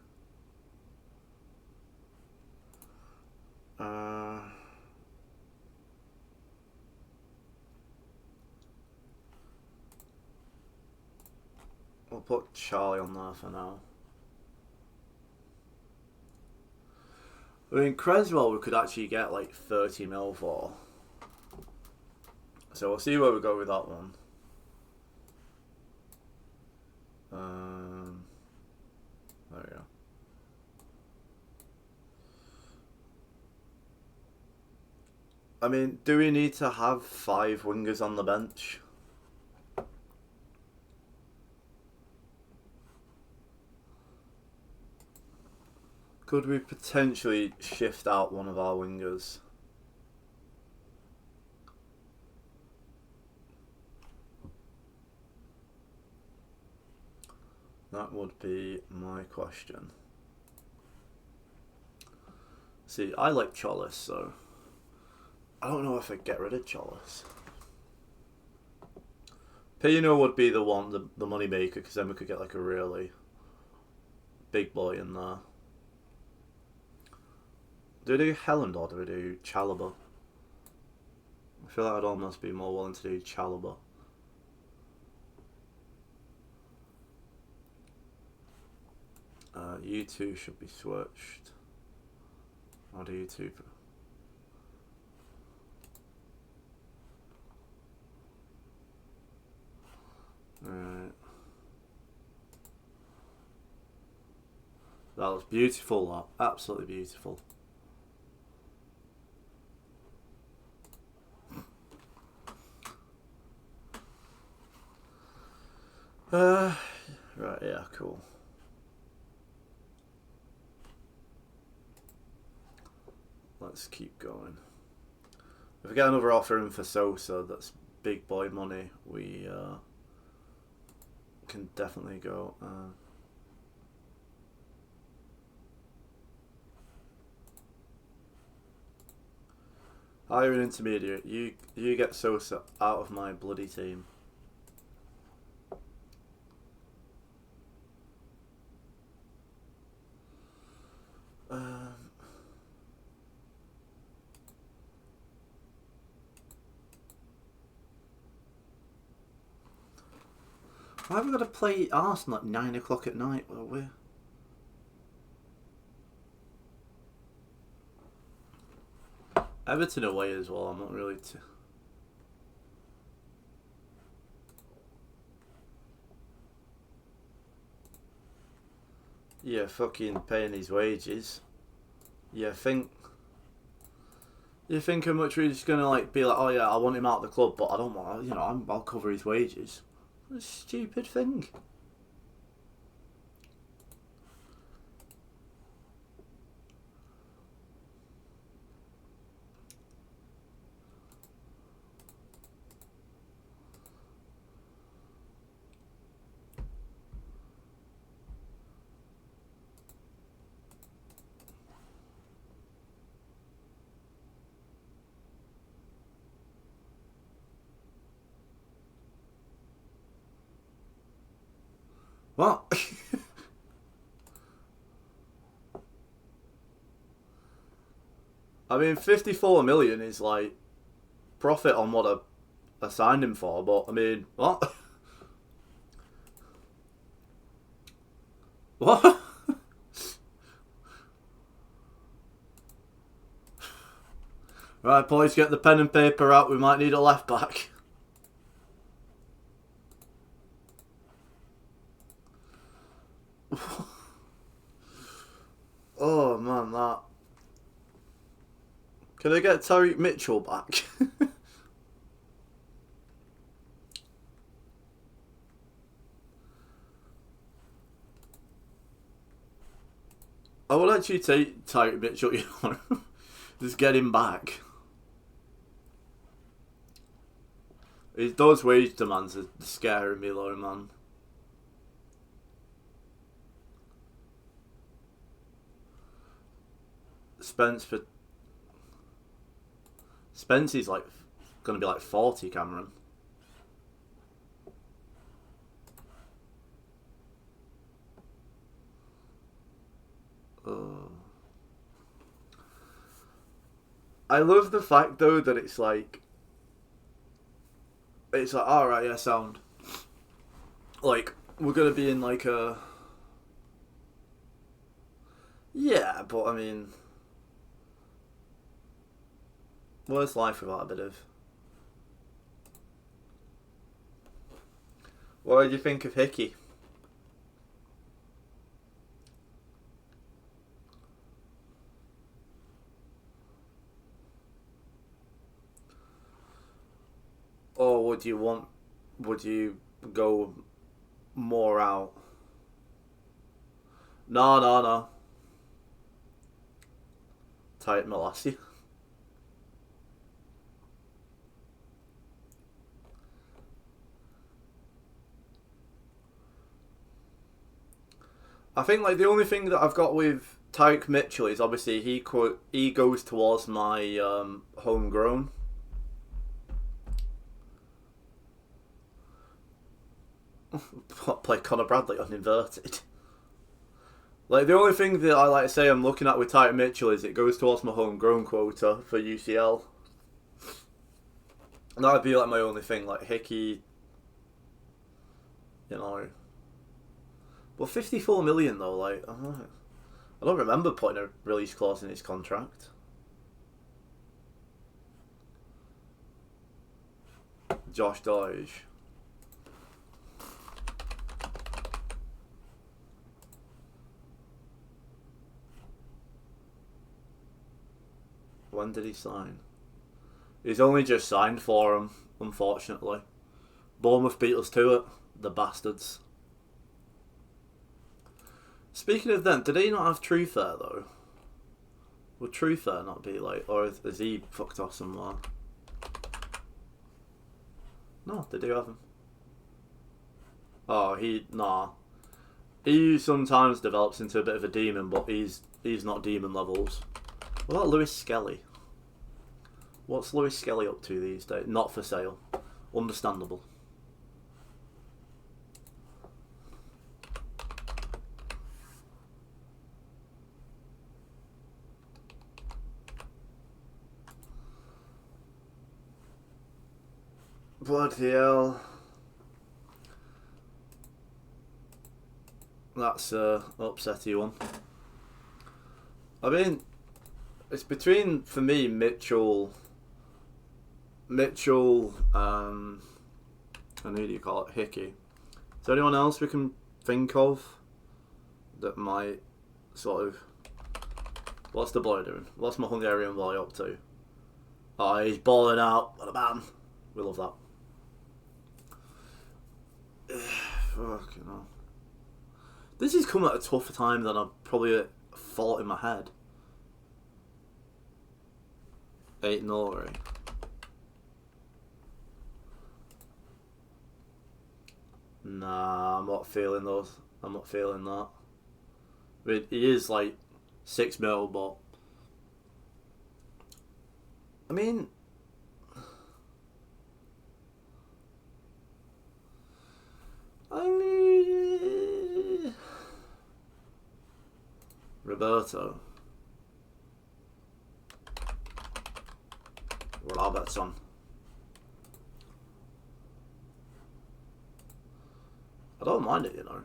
We'll put Charlie on there for now. I mean, Creswell we could actually get like 30 mil for. So we'll see where we go with that one. There we go. I mean, do we need to have 5 wingers on the bench? Could we potentially shift out one of our wingers? That would be my question. See, I like Chalice, so I don't know if I'd get rid of Chalice. Pino would be the one, the money maker, because then we could get like a really big boy in there. Do we do Helland or do we do Chalobah? I feel like I'd almost be more willing to do Chalobah. You two should be switched. I'll do you two. Right. That was beautiful, that. Absolutely beautiful. Right, yeah, cool. Let's keep going. If we get another offer in for Sosa, that's big boy money, we can definitely go. Hire an intermediate. You get Sosa out of my bloody team. Why have we got to play Arsenal at 9 o'clock at night? Well, we're... Everton away as well, I'm not really... Yeah, fucking paying his wages. You think how much we're just gonna like be like, oh yeah, I want him out of the club, but I don't want, you know, I'll cover his wages. What a stupid thing. What? I mean, 54 million is like profit on what I signed him for, but I mean, what? What? Right, boys, get the pen and paper out. We might need a left back. Oh man, that. Can I get Tariq Mitchell back? I would actually take Tariq Mitchell, you know. Just get him back. Those wage demands are scaring me though, man. Spence is like gonna be like 40, Cameron. I love the fact though that it's like alright, yeah, sound. Like, we're gonna be in like a... Yeah, but I mean... What's life without a bit of... What did you think of Hickey? Or would you go more out? No. Type Molassie. I think like the only thing that I've got with Tyke Mitchell is obviously he goes towards my homegrown. Play Connor Bradley on inverted. Like the only thing that I like to say I'm looking at with Tyke Mitchell is it goes towards my homegrown quota for UCL. And that'd be like my only thing, like Hickey, you know. But 54 million though, like I don't remember putting a release clause in his contract. Josh Dodge. When did he sign? He's only just signed for him, unfortunately. Bournemouth beat us to it, the bastards. Speaking of them, did he not have Truefair though? Would Truefair not be like, or is he fucked off somewhere? No, they do have him. Oh, nah. He sometimes develops into a bit of a demon, but he's not demon levels. What about Lewis Skelly? What's Lewis Skelly up to these days? Not for sale. Understandable. Bloody hell. That's a upsetty one. I mean, it's between, for me, Mitchell, and who do you call it? Hickey. Is there anyone else we can think of that might sort of... What's the boy doing? What's my Hungarian boy up to? Oh, he's balling out. What a man. We love that. Fucking hell. This is coming at a tougher time than I probably thought in my head. 8-0. Nah, I'm not feeling those. I'm not feeling that. I mean, he is like 6 mil, but I mean, Roberto. Robertson. I don't mind it, you know.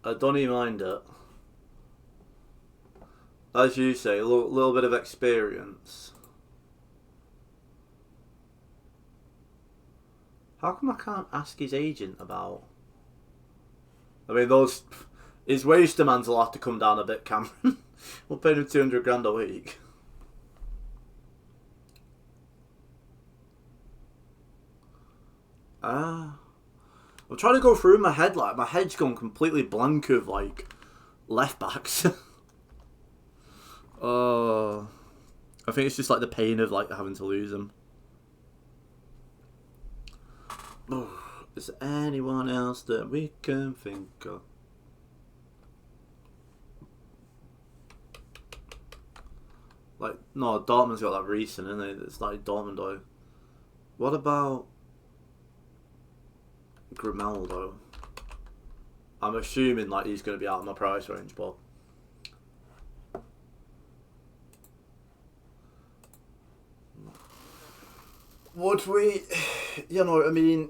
I don't even mind it. As you say, a little bit of experience. How come I can't ask his agent about... I mean, his wage demands will have to come down a bit, Cameron. We'll pay him 200 grand a week. I'm trying to go through my head, like, my head's gone completely blank of, like, left backs. I think it's just, like, the pain of, like, having to lose them. Is there anyone else that we can think of? Like, no, Dortmund's got that recent, isn't it? It's like Dortmund though. What about Grimaldo? I'm assuming like he's going to be out of my price range, but would we? You know, I mean,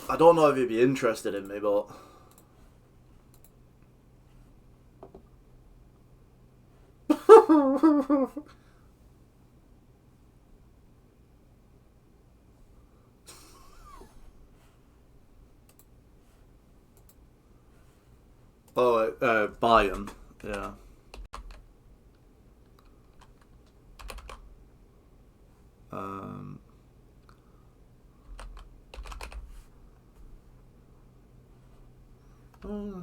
I don't know if he'd be interested in me, but Bayern, yeah. Oh.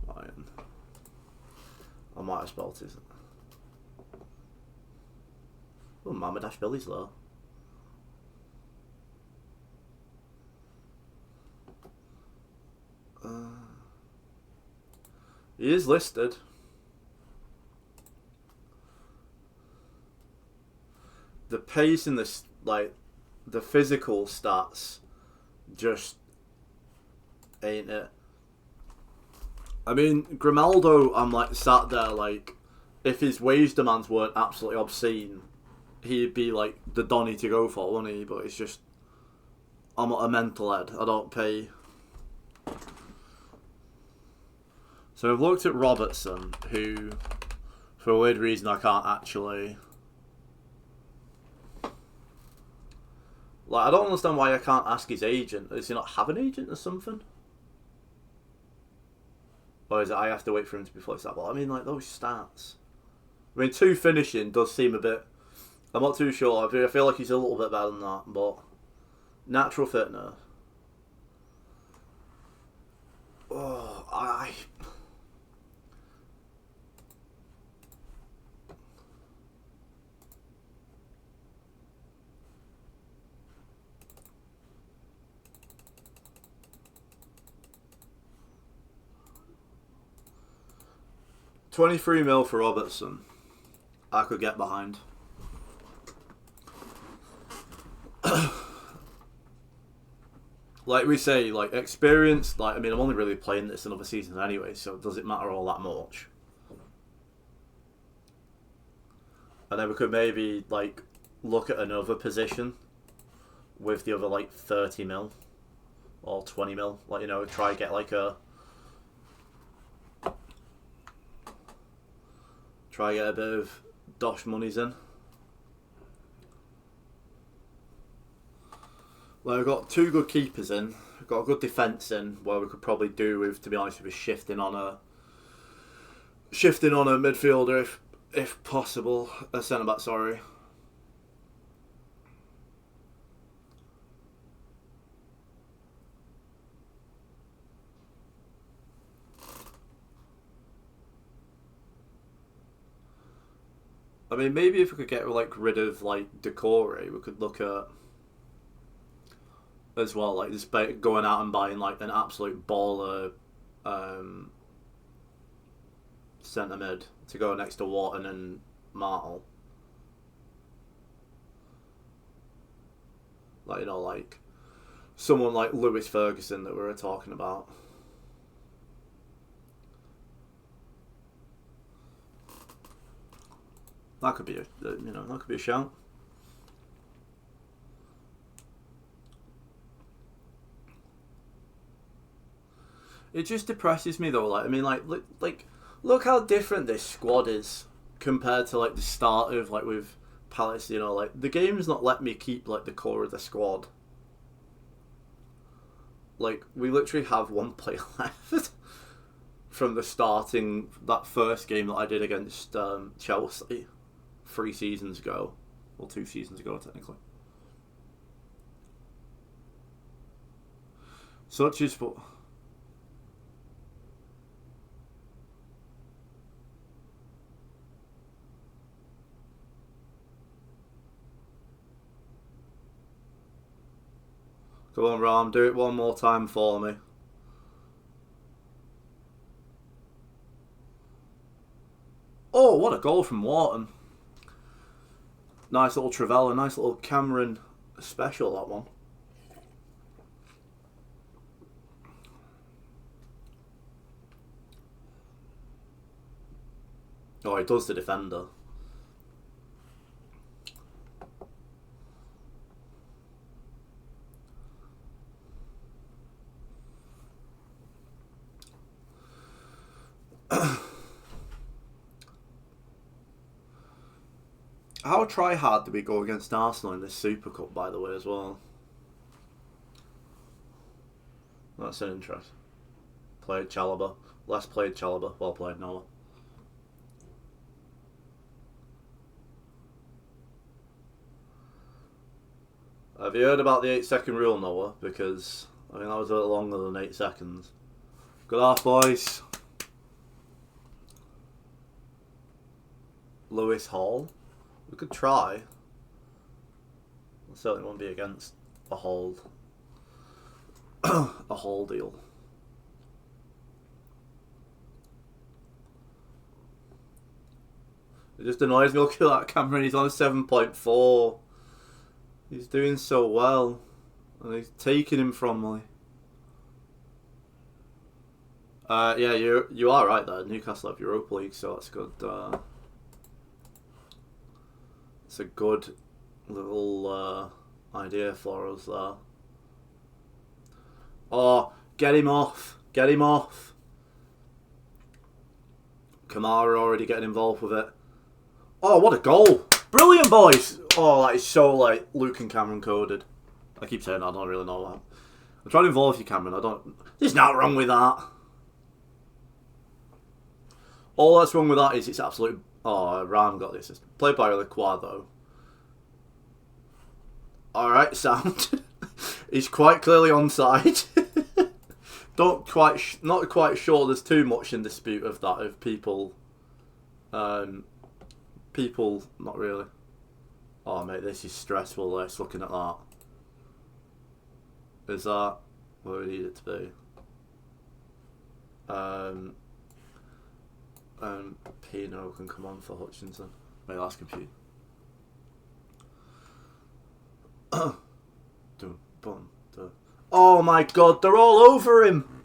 Lion. I might have spelled it. Oh, Mama Dash Billy's low. He is listed. The pace in this, like, the physical stats just ain't it. I mean, Grimaldo, I'm like sat there like, if his wage demands weren't absolutely obscene, he'd be like the Donny to go for, wouldn't he? But it's just, I'm not a mental head. I don't pay. So I've looked at Robertson, who, for a weird reason, I can't actually. Like, I don't understand why I can't ask his agent. Does he not have an agent or something? Or is it I have to wait for him to be flexed out? Well, I mean, like, those stats. I mean, 2 finishing does seem a bit. I'm not too sure. I feel like he's a little bit better than that, but natural fitness. Oh, I. 23 mil for Robertson. I could get behind. Like we say, like experience. Like, I mean, I'm only really playing this another season anyway, so does it matter all that much? And then we could maybe like look at another position with the other like 30 mil or 20 mil. Like, you know, try get like a. Try get a bit of dosh monies in. Well, we've got 2 good keepers in. We've got a good defence in, where we could probably do with, to be honest, with shifting on a midfielder if possible, a centre back. Sorry. I mean, maybe if we could get like rid of like Decore, we could look at as well, like just going out and buying like an absolute baller centre mid to go next to Wharton and Martel. Like, you know, like someone like Lewis Ferguson that we were talking about. That could be a shout. It just depresses me though. Like, I mean, like look how different this squad is compared to like the start of like with Palace. You know, like the game's not let me keep like the core of the squad. Like, we literally have 1 player left from the starting that first game that I did against Chelsea 3 seasons ago, or 2 seasons ago technically. Such is what. Come on, Ram, do it one more time for me. Oh, what a goal from Wharton. Nice little Travella, nice little Cameron special, that one. Oh, he does the defender. How try hard did we go against Arsenal in this Super Cup, by the way, as well? That's an interest. Played Chalobah. Less played Chalobah. Well played, Noah. Have you heard about the 8-second rule, Noah? Because I think that was a little longer than 8 seconds. Good half, boys. Lewis Hall. We could try. I certainly won't be against a hold. A hold deal. It just annoys me looking at that camera and he's on a 7.4. He's doing so well. And he's taking him from me. Yeah, you are right there. Newcastle have Europa League, so that's good. It's a good little idea for us there. Oh, get him off! Get him off! Kamara already getting involved with it. Oh, what a goal! Brilliant, boys! Oh, that is so like Luke and Cameron coded. I keep saying that, I don't really know that. I'm trying to involve you, Cameron. I don't. There's nothing wrong with that. All that's wrong with that is it's absolute. Oh, Ram got the assist. Played by Liquado. Alright, sound. He's quite clearly onside. Not quite sure there's too much in dispute of that, of people. People, not really. Oh, mate, this is stressful, let's looking at that. Is that where we need it to be? Pino can come on for Hutchinson. Mate, that's confusing. Oh my god, they're all over him!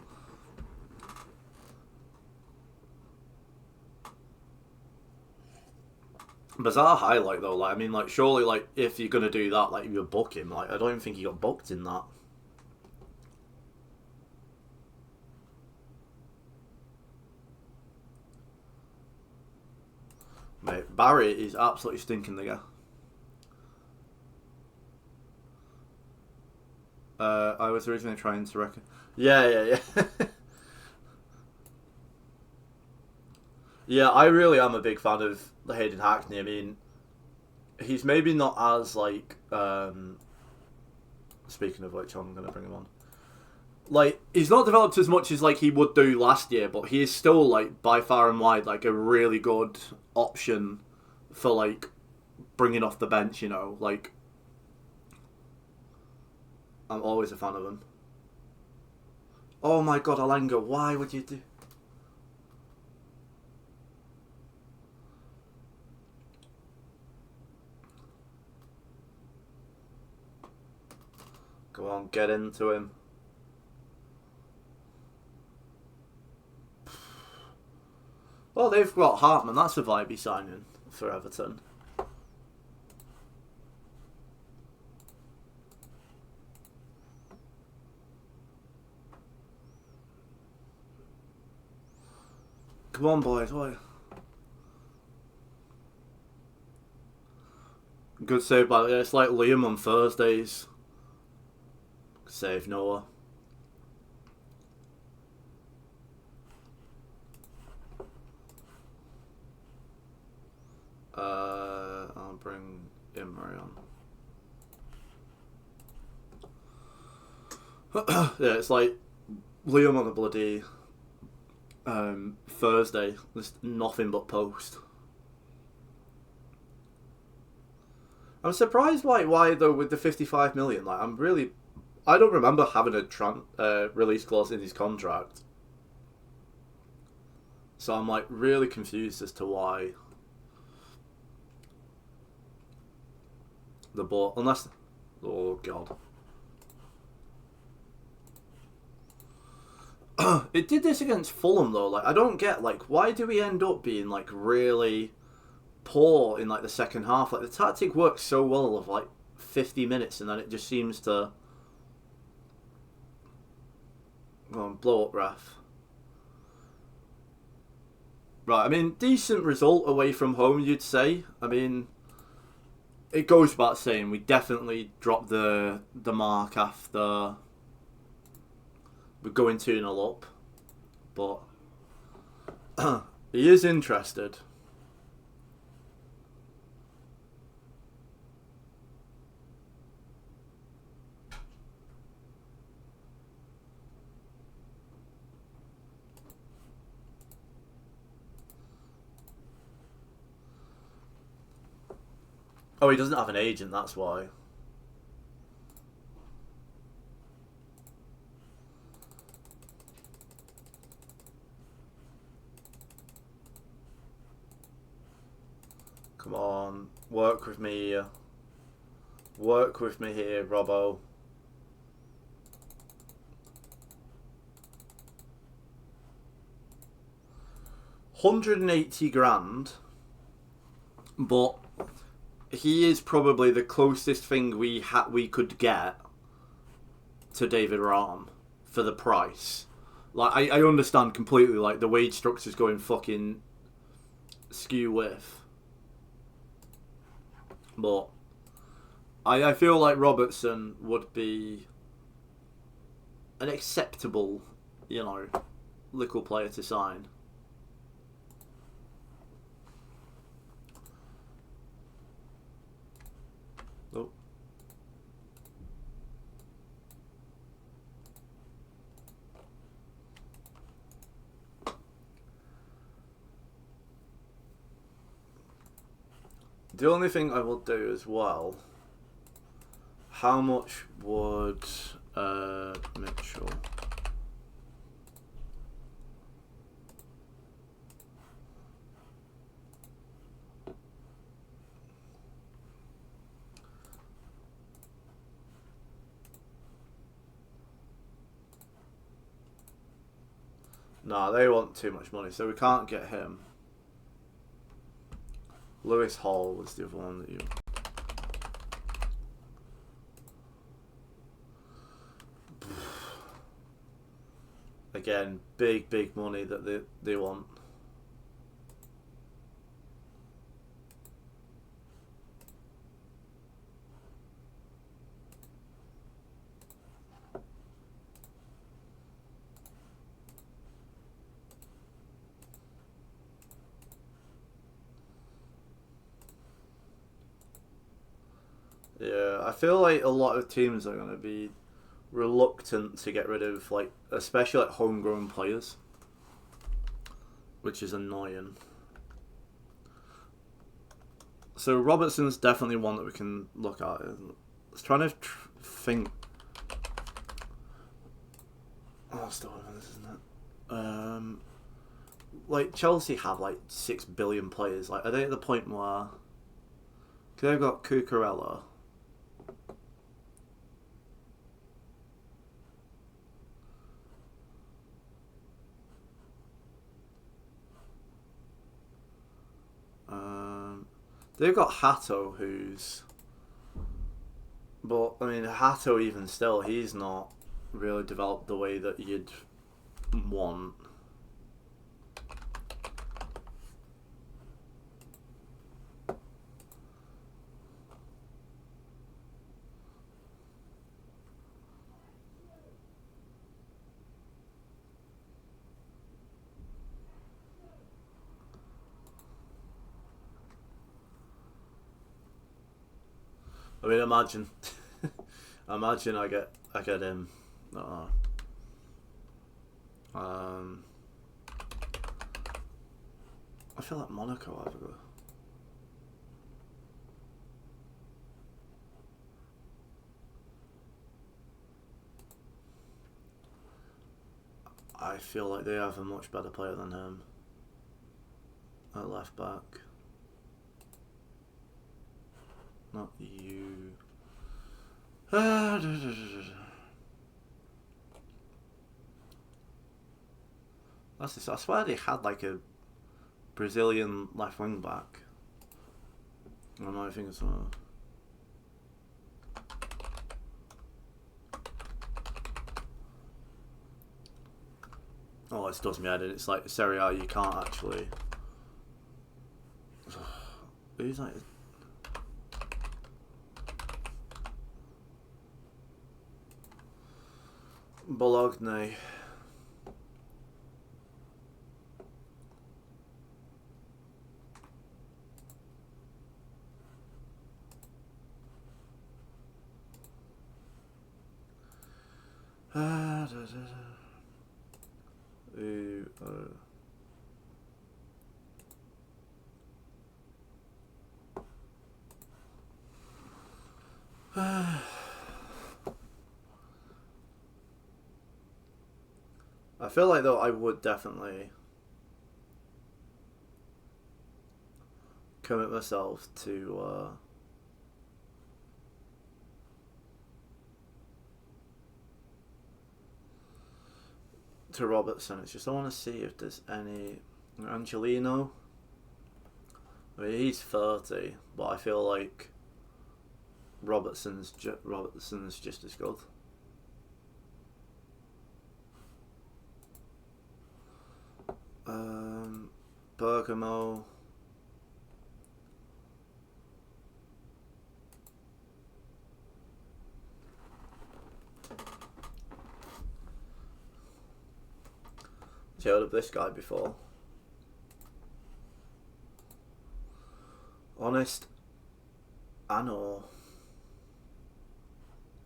Bizarre highlight though, like, I mean, like, surely, like, if you're gonna do that, like, you book him, like, I don't even think he got booked in that. Mate, Barry is absolutely stinking the guy. I was originally trying to reckon. Yeah. Yeah, I really am a big fan of Hayden Hackney. I mean, he's maybe not as, like, speaking of which, I'm going to bring him on. Like, he's not developed as much as, like, he would do last year, but he is still, like, by far and wide, like, a really good option for, like, bringing off the bench, you know, like, I'm always a fan of him. Oh my god, Alanga, why would you do... Go on, get into him. Well, they've got Hartman, that's a vibey signing for Everton. Come on, boys, what? Good save by it's like Liam on Thursdays. Save Noah. I'll bring Imre on. Yeah, it's like Liam on a bloody Thursday. There's nothing but post. I'm surprised why though with the 55 million. Like I don't remember having a release clause in his contract. So I'm like really confused as to why the ball, unless, oh god. It did this against Fulham though. Like I don't get like why do we end up being like really poor in like the second half? Like the tactic works so well of like 50 minutes and then it just seems to go on, blow up ref. Right, I mean decent result away from home you'd say. I mean it goes without saying we definitely dropped the mark after we're going 2-0 up, but he is interested. Oh, he doesn't have an agent, that's why. Come on, work with me here. Work with me here, Robbo. £180,000, but he is probably the closest thing we could get to David Raum for the price. Like, I understand completely, like, the wage structure's going fucking skew with. But I feel like Robertson would be an acceptable, you know, little player to sign. Oh. The only thing I will do as well, how much would Mitchell? Nah, they want too much money, so we can't get him. Lewis Hall was the other one that you... Again, big money that they want. Yeah, I feel like a lot of teams are going to be reluctant to get rid of, like, especially like homegrown players, which is annoying. So Robertson's definitely one that we can look at. I was trying to think. Oh, still this, isn't it? Like Chelsea have like 6 billion players. Like, are they at the point where they've got Cucurella? They've got Hato, who's... But, I mean, Hato, even still, he's not really developed the way that you'd want. I mean, imagine, imagine I get him. I feel like Monaco have a go. I feel like they have a much better player than him at left back. Not you. I swear they had like a Brazilian left wing back. I might think it's one. Oh, it does me head in. It's like Serie A, you can't actually. Who's like. Bologna. I feel like though I would definitely commit myself to Robertson. It's just I want to see if there's any Angelino. I mean, he's 30, but I feel like Robertson's just as good. Bergamo. You heard of this guy before? Honest, I know.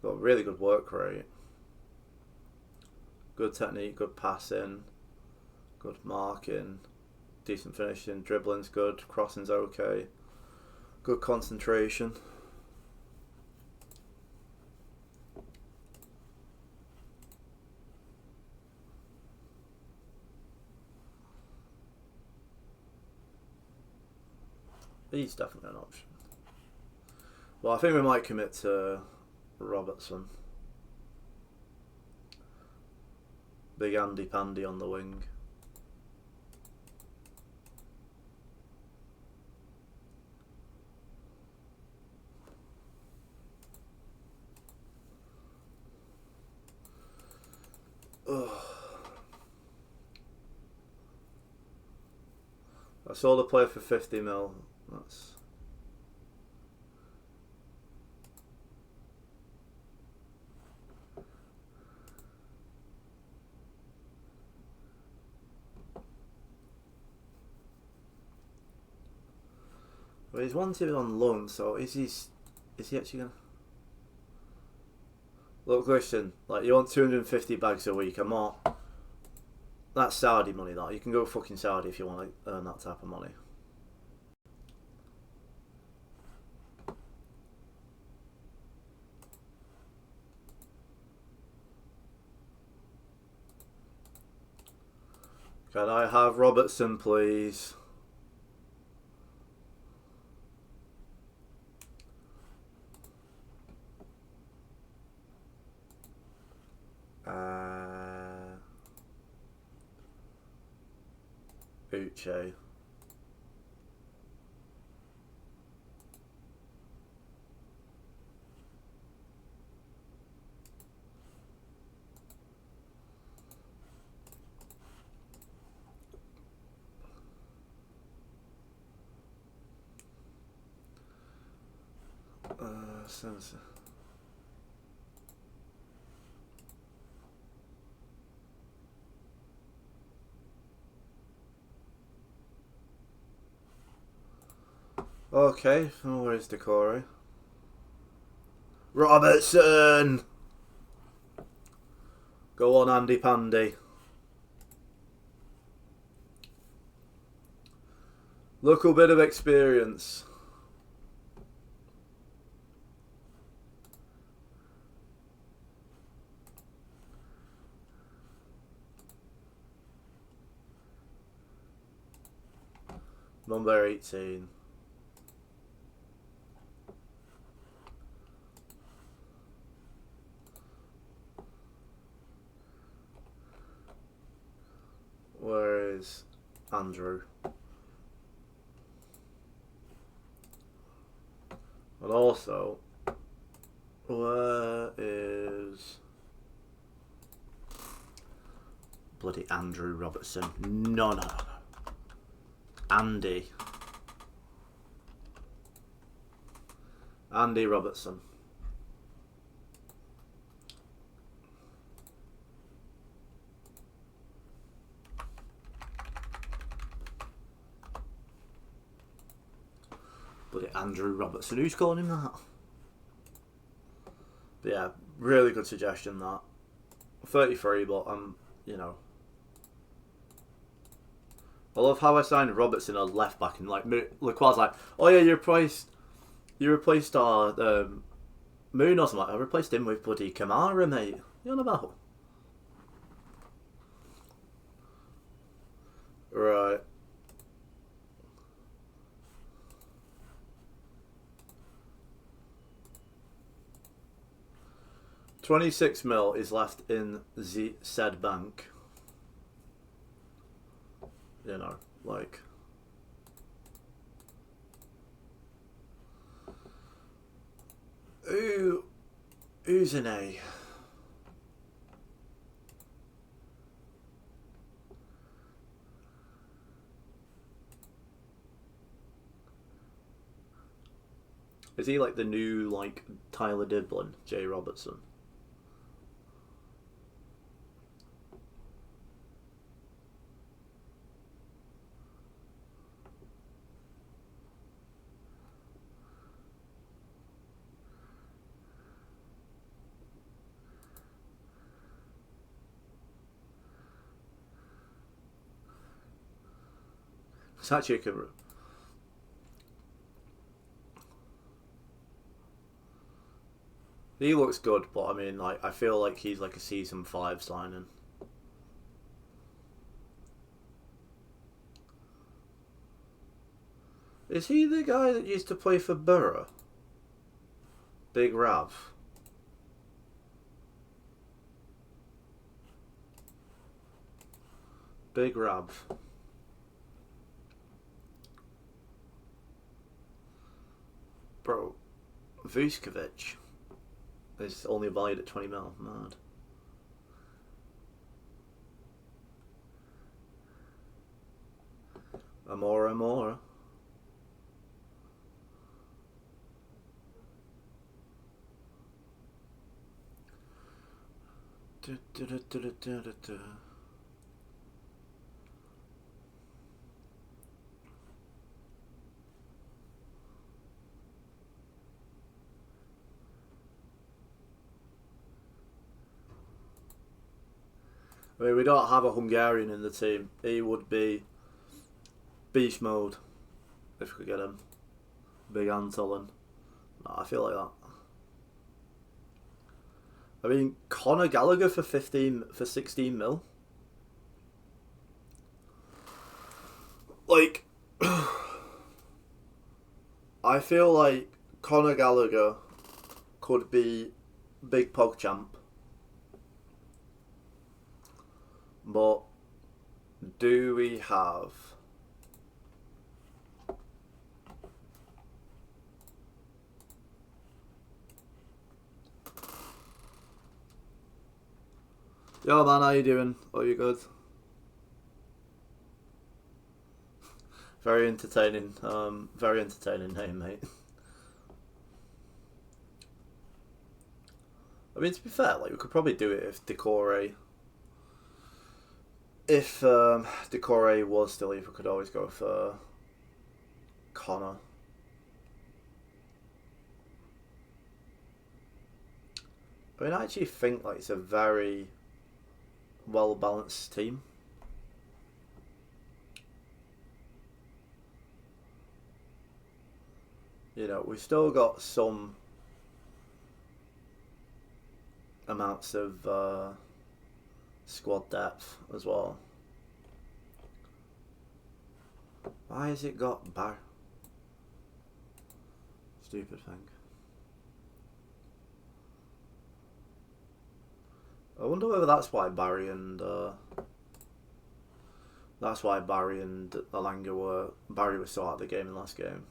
Got a really good work rate. Good technique, good passing, good marking, decent finishing, dribbling's good, crossing's okay, good concentration. He's definitely an option. Well, I think we might commit to Robertson. Big Andy Pandy on the wing. Ugh. I saw the player for 50 mil. That's... Well, he's wanted on loan, so is he actually gonna... Look, Christian, like, you want 250 bags a week, I'm not... That's Saudi money, that. You can go fucking Saudi if you want to earn that type of money. Can I have Robertson, please? Uche. Sense. Okay, where's Decore? Robertson! Go on, Andy Pandy. Look, bit of experience. Number 18. Where is Andrew? But also, where is bloody Andrew Robertson? No. Andy Robertson. Bloody Andrew Robertson. Who's calling him that? But yeah, really good suggestion that. 33, but you know. I love how I signed Robertson as left back and like Lacroix's like, oh yeah, you replaced our Munoz, I replaced him with bloody Kamara, mate. You on about? Right. $26 mil is left in the said bank. You know, like. Who's an A? Is he like the new, like, Tyler Diblin, Jay Robertson? It's actually he looks good, but I mean, like, I feel like he's like a season 5 signing. Is he the guy that used to play for Borough? Big Rav. Big Rav. Bro, Vuskovic is only valued at 20 mil. Mad. Amora. I mean, we don't have a Hungarian in the team. He would be beast mode if we could get him. Big Antolin. No, I feel like that. I mean, Conor Gallagher for 16 mil. Like, I feel like Conor Gallagher could be big PogChamp. But do we have Yo man, how you doing? Are you good? Very entertaining name, mate. I mean, to be fair, like, we could probably do it if Decore was still here, we could always go for Connor. I mean, I actually think like it's a very well balanced team. You know, we've still got some amounts of squad depth as well. Why has it got Bar? Stupid thing. I wonder whether that's why Barry and Alanga were Barry was still out of the game in the last game.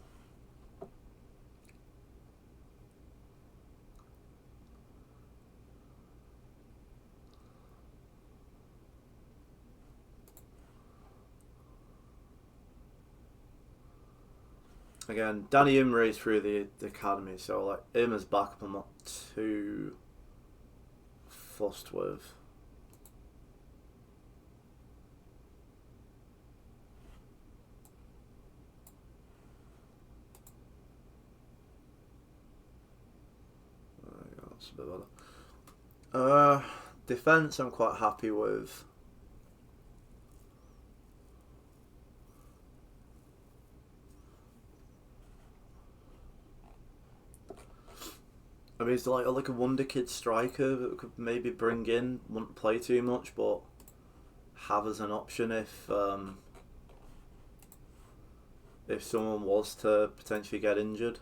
Again, Danny Imre's through the academy, so like him as backup, I'm not too fussed with. That's a bit better. Defense, I'm quite happy with. I mean, it's like a wonder kid striker that we could maybe bring in. Wouldn't play too much, but have as an option if someone was to potentially get injured.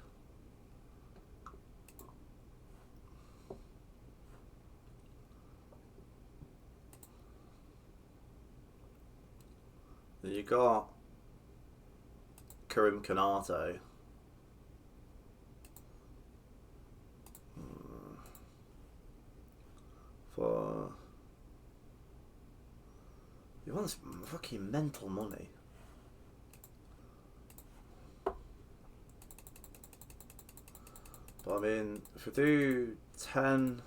Then you got Karim Kanate. For he wants fucking mental money. But I mean, if we do 10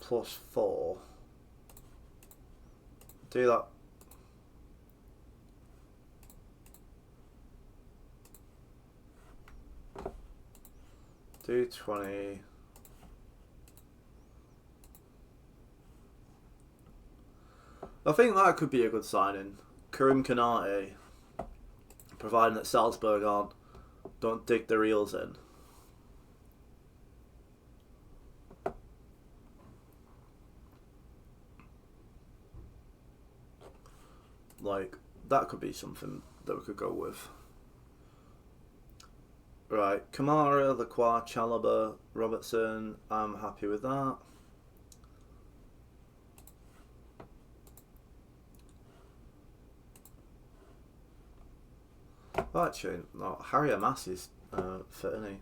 plus 4, do that. Do 20. I think that could be a good signing. Karim Kanate, providing that Salzburg don't dig their heels in. Like, that could be something that we could go with. Right, Kamara, Lacroix, Chalobah, Robertson, I'm happy with that. Oh, actually, no, Harry Amassi's fit, isn't he?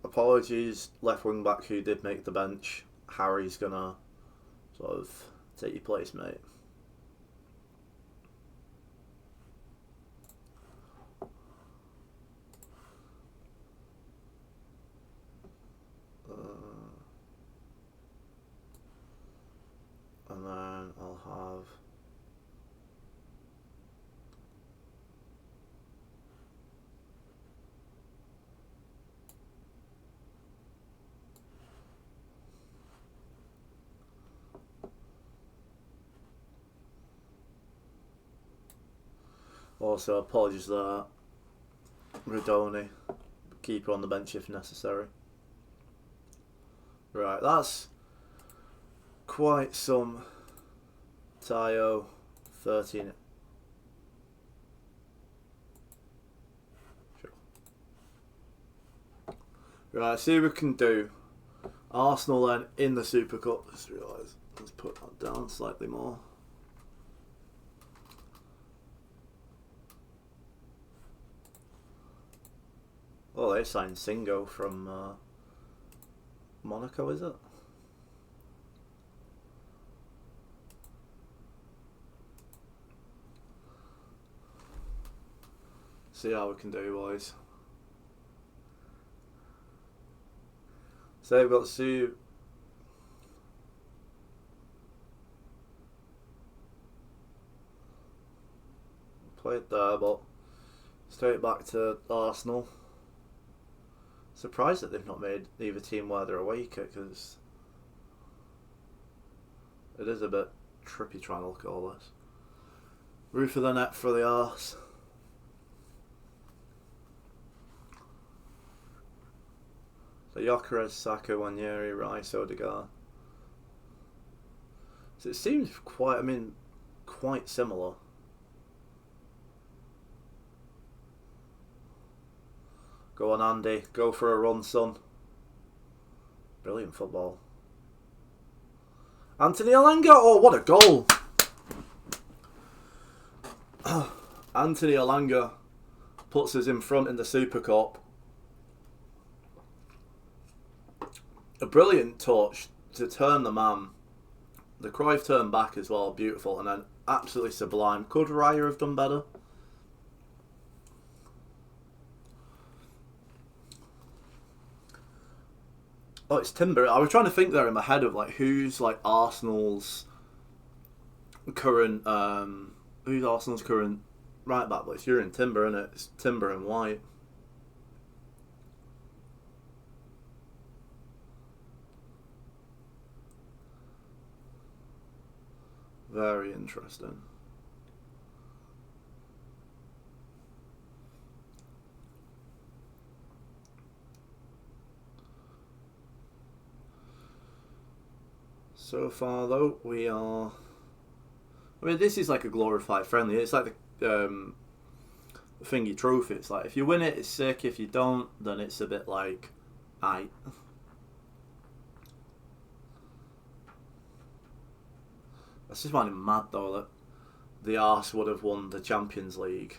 Apologies, left wing back who did make the bench. Harry's gonna sort of take your place, mate. And then I'll have also apologies that Radoni, keeper on the bench if necessary. Right, that's quite some Tayo 13. Sure. Right, see what we can do. Arsenal then in the Super Cup. Let's realise. Let's put that down slightly more. Oh, they signed Singo from Monaco, is it? See how we can do, boys. So we've got Sue. Played there, but straight back to Arsenal. Surprised that they've not made either team wear their away kit, because it is a bit trippy trying to look at all this. Roof of the net for the arse. So Gyökeres, Saka, Wanyeri, Rice, Odegaard. So it seems quite similar. Go on, Andy. Go for a run, son. Brilliant football. Anthony Elanga. Oh, what a goal. Anthony Elanga puts us in front in the Super Cup. A brilliant touch to turn the man. The Cruyff turn back as well. Beautiful. And then absolutely sublime. Could Raya have done better? Oh, it's Timber. I was trying to think there in my head of like who's like Arsenal's current right back. But it's you're in Timber, and it's Timber and White. Very interesting. So far, though, we are... I mean, this is like a glorified friendly. It's like the thingy trophy. It's like, if you win it, it's sick. If you don't, then it's a bit like... aight. That's just finding mad, though, that the arse would have won the Champions League.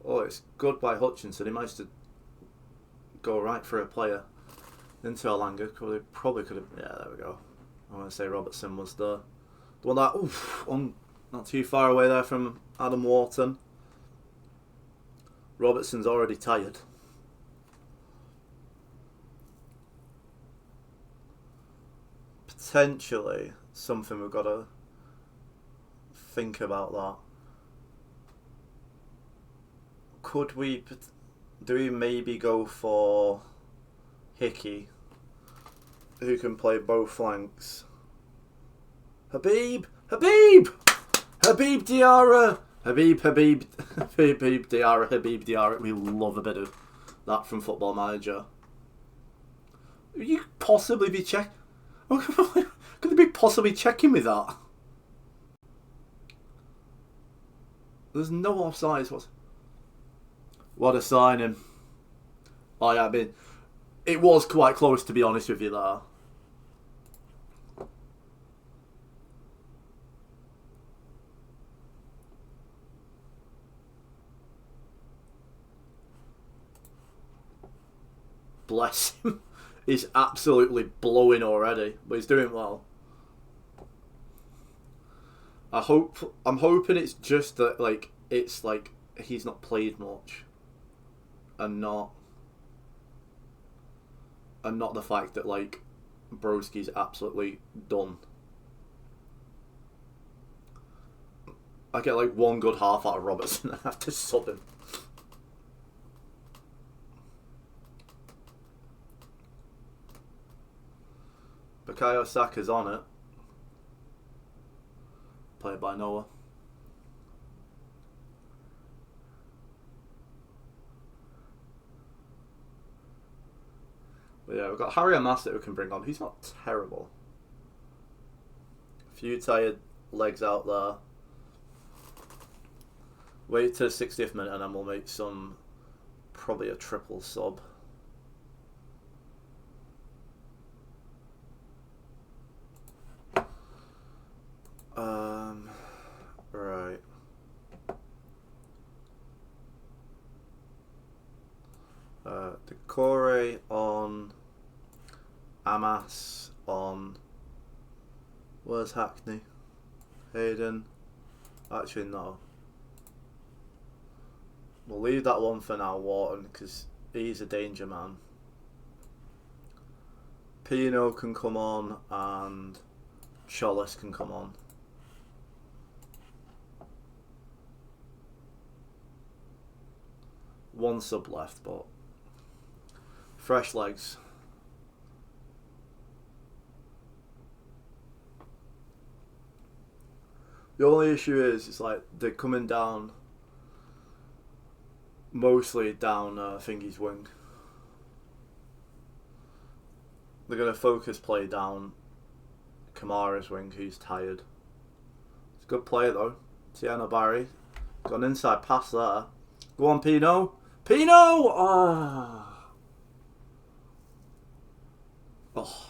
Oh, it's good by Hutchinson. He managed to go right for a player into Elanga. Probably could have... Yeah, there we go. I want to say Robertson was the one that... Oof, not too far away there from Adam Wharton. Robertson's already tired. Potentially something we've got to think about that. Do we maybe go for Hickey, who can play both flanks? Habib Diarra, Habib Diarra. We love a bit of that from Football Manager. You possibly be check? Could they be possibly checking with that? There's no offsides. What a signing. Oh yeah, I mean, it was quite close, to be honest with you there. Bless him. He's absolutely blowing already, but he's doing well. I'm hoping it's just that, like, it's like he's not played much. And not the fact that, like, Broski's absolutely done. I get like one good half out of Robertson and I have to sub him. Bukayo Saka's on it. Played by Noah. But yeah, we've got Harry Amasa who can bring on. He's not terrible. A few tired legs out there. Wait to the 60th minute and then we'll make probably a triple sub. Right. Decore on Amas on... Where's Hackney? Hayden? Actually, no. We'll leave that one for now, Wharton, because he's a danger man. Pino can come on and Chalice can come on. One sub left, but fresh legs. The only issue is, it's like they're coming down, mostly down Thingy's wing. They're going to focus play down Kamara's wing, who's tired. It's a good play though. Tiana Barry. Got an inside pass there. Go on, Pino. Pino! Oh. Oh.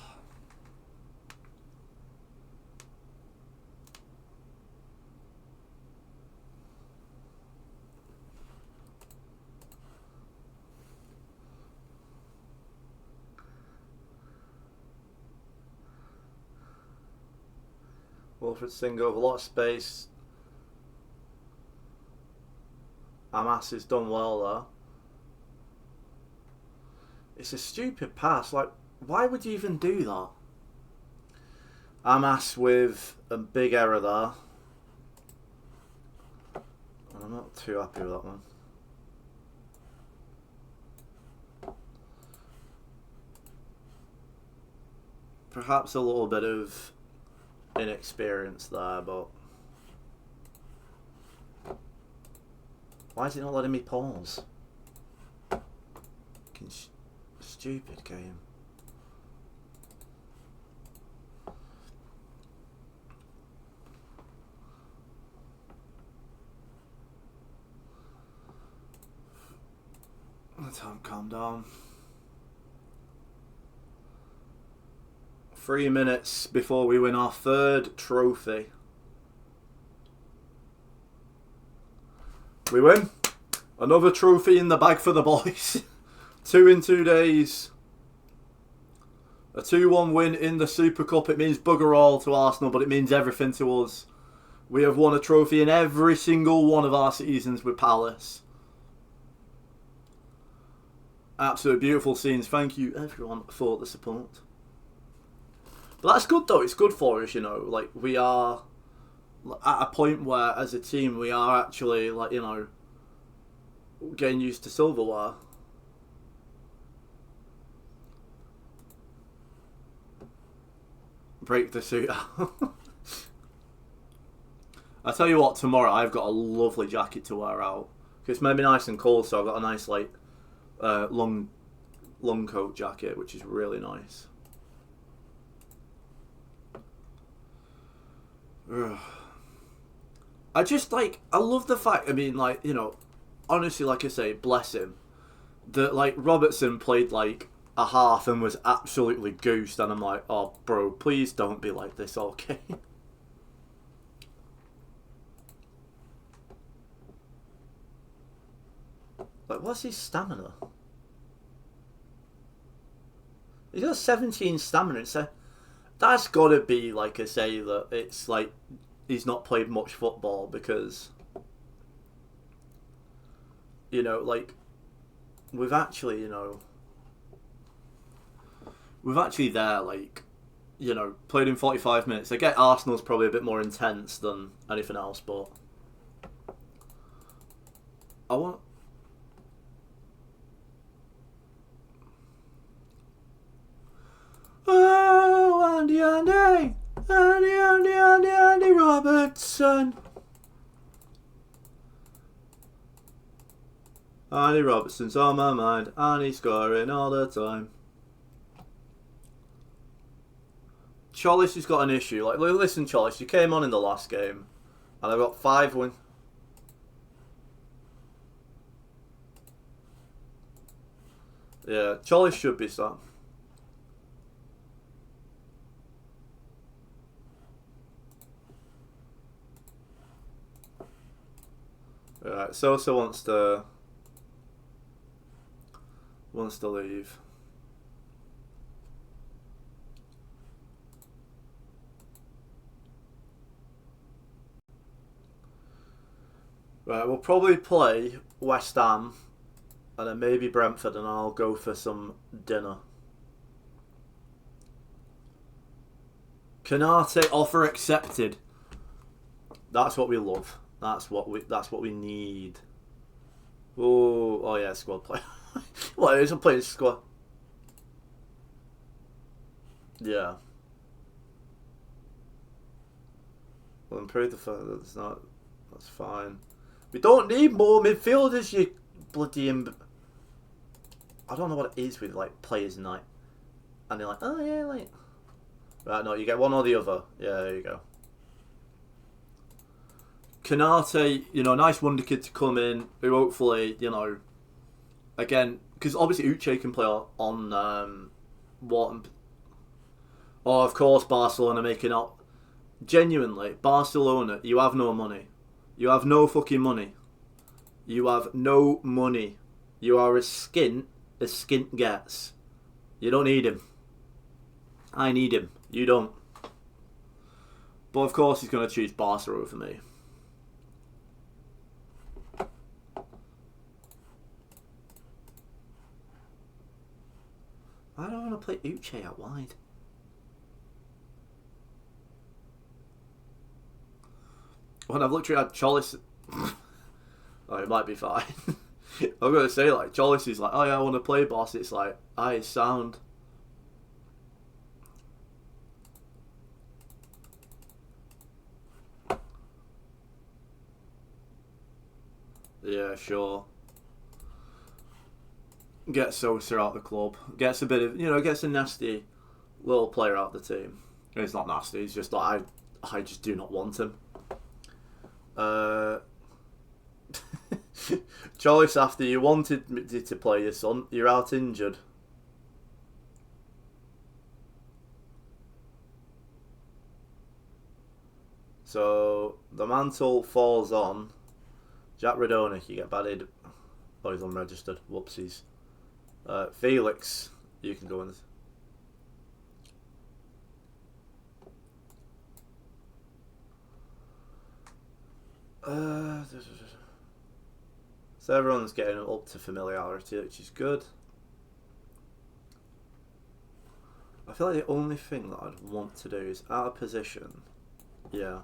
Wilfred Singo, a lot of space. Amas has done well there. It's a stupid pass. Like, why would you even do that? Amas with a big error there. And I'm not too happy with that one. Perhaps a little bit of inexperience there, but why is it not letting me pause? fucking stupid game. Let's have him calm down. 3 minutes before we win our 3rd trophy. We win. Another trophy in the bag for the boys. 2 in 2 days. A 2-1 win in the Super Cup. It means bugger all to Arsenal, but it means everything to us. We have won a trophy in every single one of our seasons with Palace. Absolutely beautiful scenes. Thank you everyone for the support. But that's good though. It's good for us, you know. Like, we are at a point where as a team we are actually, like, you know, getting used to silverware. Break the suit out. I tell you what, tomorrow I've got a lovely jacket to wear out. It's maybe nice and cold, so I've got a nice, like, long coat jacket, which is really nice. I just, like, I love the fact, I mean, like, you know, honestly, like I say, bless him, that, like, Robertson played, like, a half and was absolutely goosed, and I'm like, oh, bro, please don't be like this, okay? Like, what's his stamina? He's got 17 stamina, so that's got to be, like I say, that it's like he's not played much football because, you know, like, we've actually, you know, we've actually there, like, you know, played in 45 minutes. I get Arsenal's probably a bit more intense than anything else, but I want... Oh, Andy Robertson. Andy Robertson's on my mind, and he's scoring all the time. Chollis has got an issue. Like, listen, Chollis, you came on in the last game, and I got 5 wins. Yeah, Chollis should be starting. Right, Sosa wants to leave. Right, we'll probably play West Ham and then maybe Brentford, and I'll go for some dinner. Canate offer accepted. That's what we love. That's what we need. Oh yeah, squad play. Well, it is a playing squad. Yeah. We'll improve the fact that it's not. That's fine. We don't need more midfielders, you bloody I don't know what it is with, like, players and, like, and they're like, oh yeah, like, right, no, you get one or the other. Yeah, there you go. Canate, you know, nice wonder kid to come in, who hopefully, you know, again, because obviously Uche can play on Wharton. Oh, of course, Barcelona making up. Genuinely, Barcelona, you have no money. You have no fucking money. You have no money. You are as skint gets. You don't need him. I need him. You don't. But of course he's going to choose Barca over me. I don't want to play Uche out wide. When I've looked at Chollis... oh, it might be fine. I'm going to say, like, Chollis is like, oh yeah, I want to play boss. It's like, it's sound. Yeah, sure. Gets Sosa out the club. Gets a bit of, gets a nasty little player out the team. He's not nasty. He's just like, I just do not want him. Choice after you wanted me to play your son, you're out injured. So the mantle falls on Jack Radonic. You get batted. Oh, he's unregistered. Whoopsies. Felix, you can go in this. So everyone's getting up to familiarity, which is good. I feel like the only thing that I'd want to do is out of position. Yeah.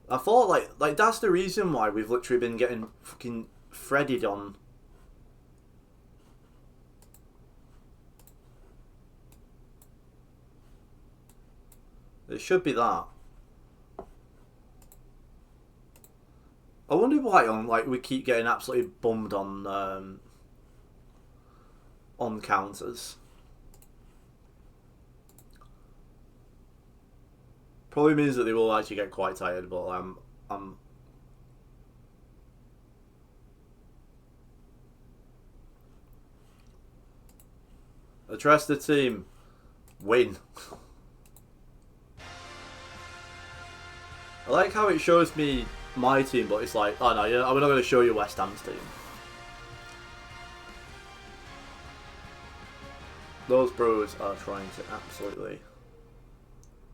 I thought like that's the reason why we've literally been getting fucking threaded on. It should be that. I wonder why we keep getting absolutely bummed on counters. Probably means that they will actually get quite tired, but I trust the team. Win. I like how it shows me my team, but it's like, oh no, we're not going to show you West Ham's team. Those bros are trying to absolutely...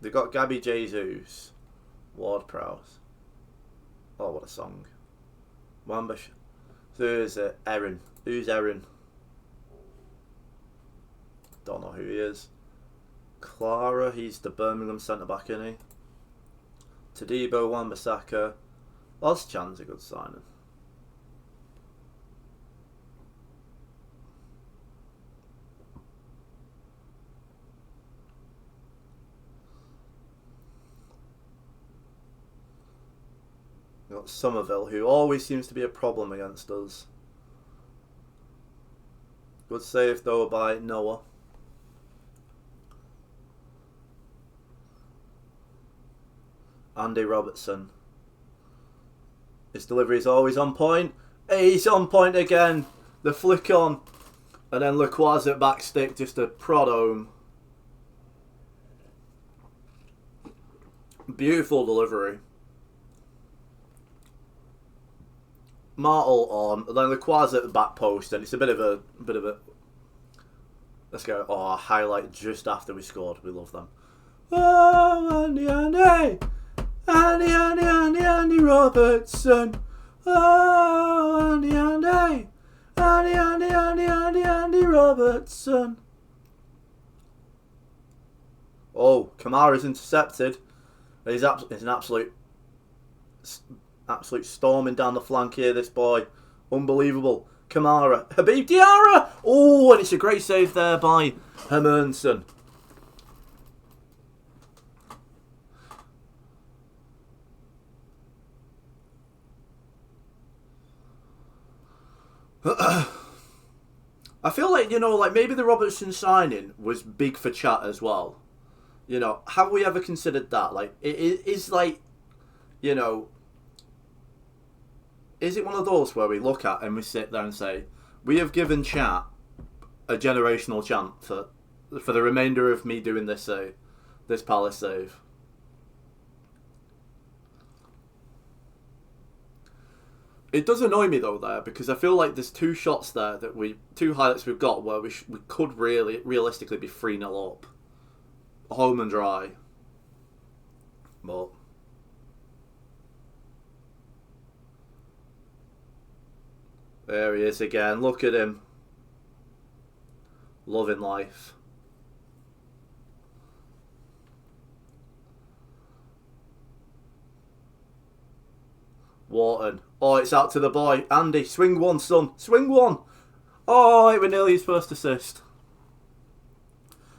They got Gabby Jesus, Ward Prowse. Oh, what a song. Wambush. Who's Erin? Who's Erin? Don't know who he is. Clara, he's the Birmingham centre back, isn't he? Tadibo, Wan-Bissaka. Loz Chan's a good signing. We've got Somerville, who always seems to be a problem against us. Good save though by Noah. Andy Robertson. His delivery is always on point. Hey, he's on point again. The flick on. And then Lacroix at back stick, just a prod home. Beautiful delivery. Martel on, and then Lacroix at the back post, and it's a bit of a let's go. Oh, highlight just after we scored. We love them. Oh, Andy Robertson. Oh, Andy Robertson. Oh, Kamara's intercepted. He's an absolute storming down the flank here, this boy. Unbelievable. Kamara. Habib Diarra! Oh, and it's a great save there by Hermanson. I feel like, maybe the Robertson signing was big for chat as well. Have we ever considered that? It is is it one of those where we look at and we sit there and say, we have given chat a generational chant for the remainder of me doing this Palace save? It does annoy me though there, because I feel like there's two shots there two highlights we've got where we could realistically be 3-0 up, home and dry, but there he is again. Look at him, loving life. Wharton. Oh, it's out to the boy. Andy, swing one, son. Swing one. Oh, it was nearly his first assist.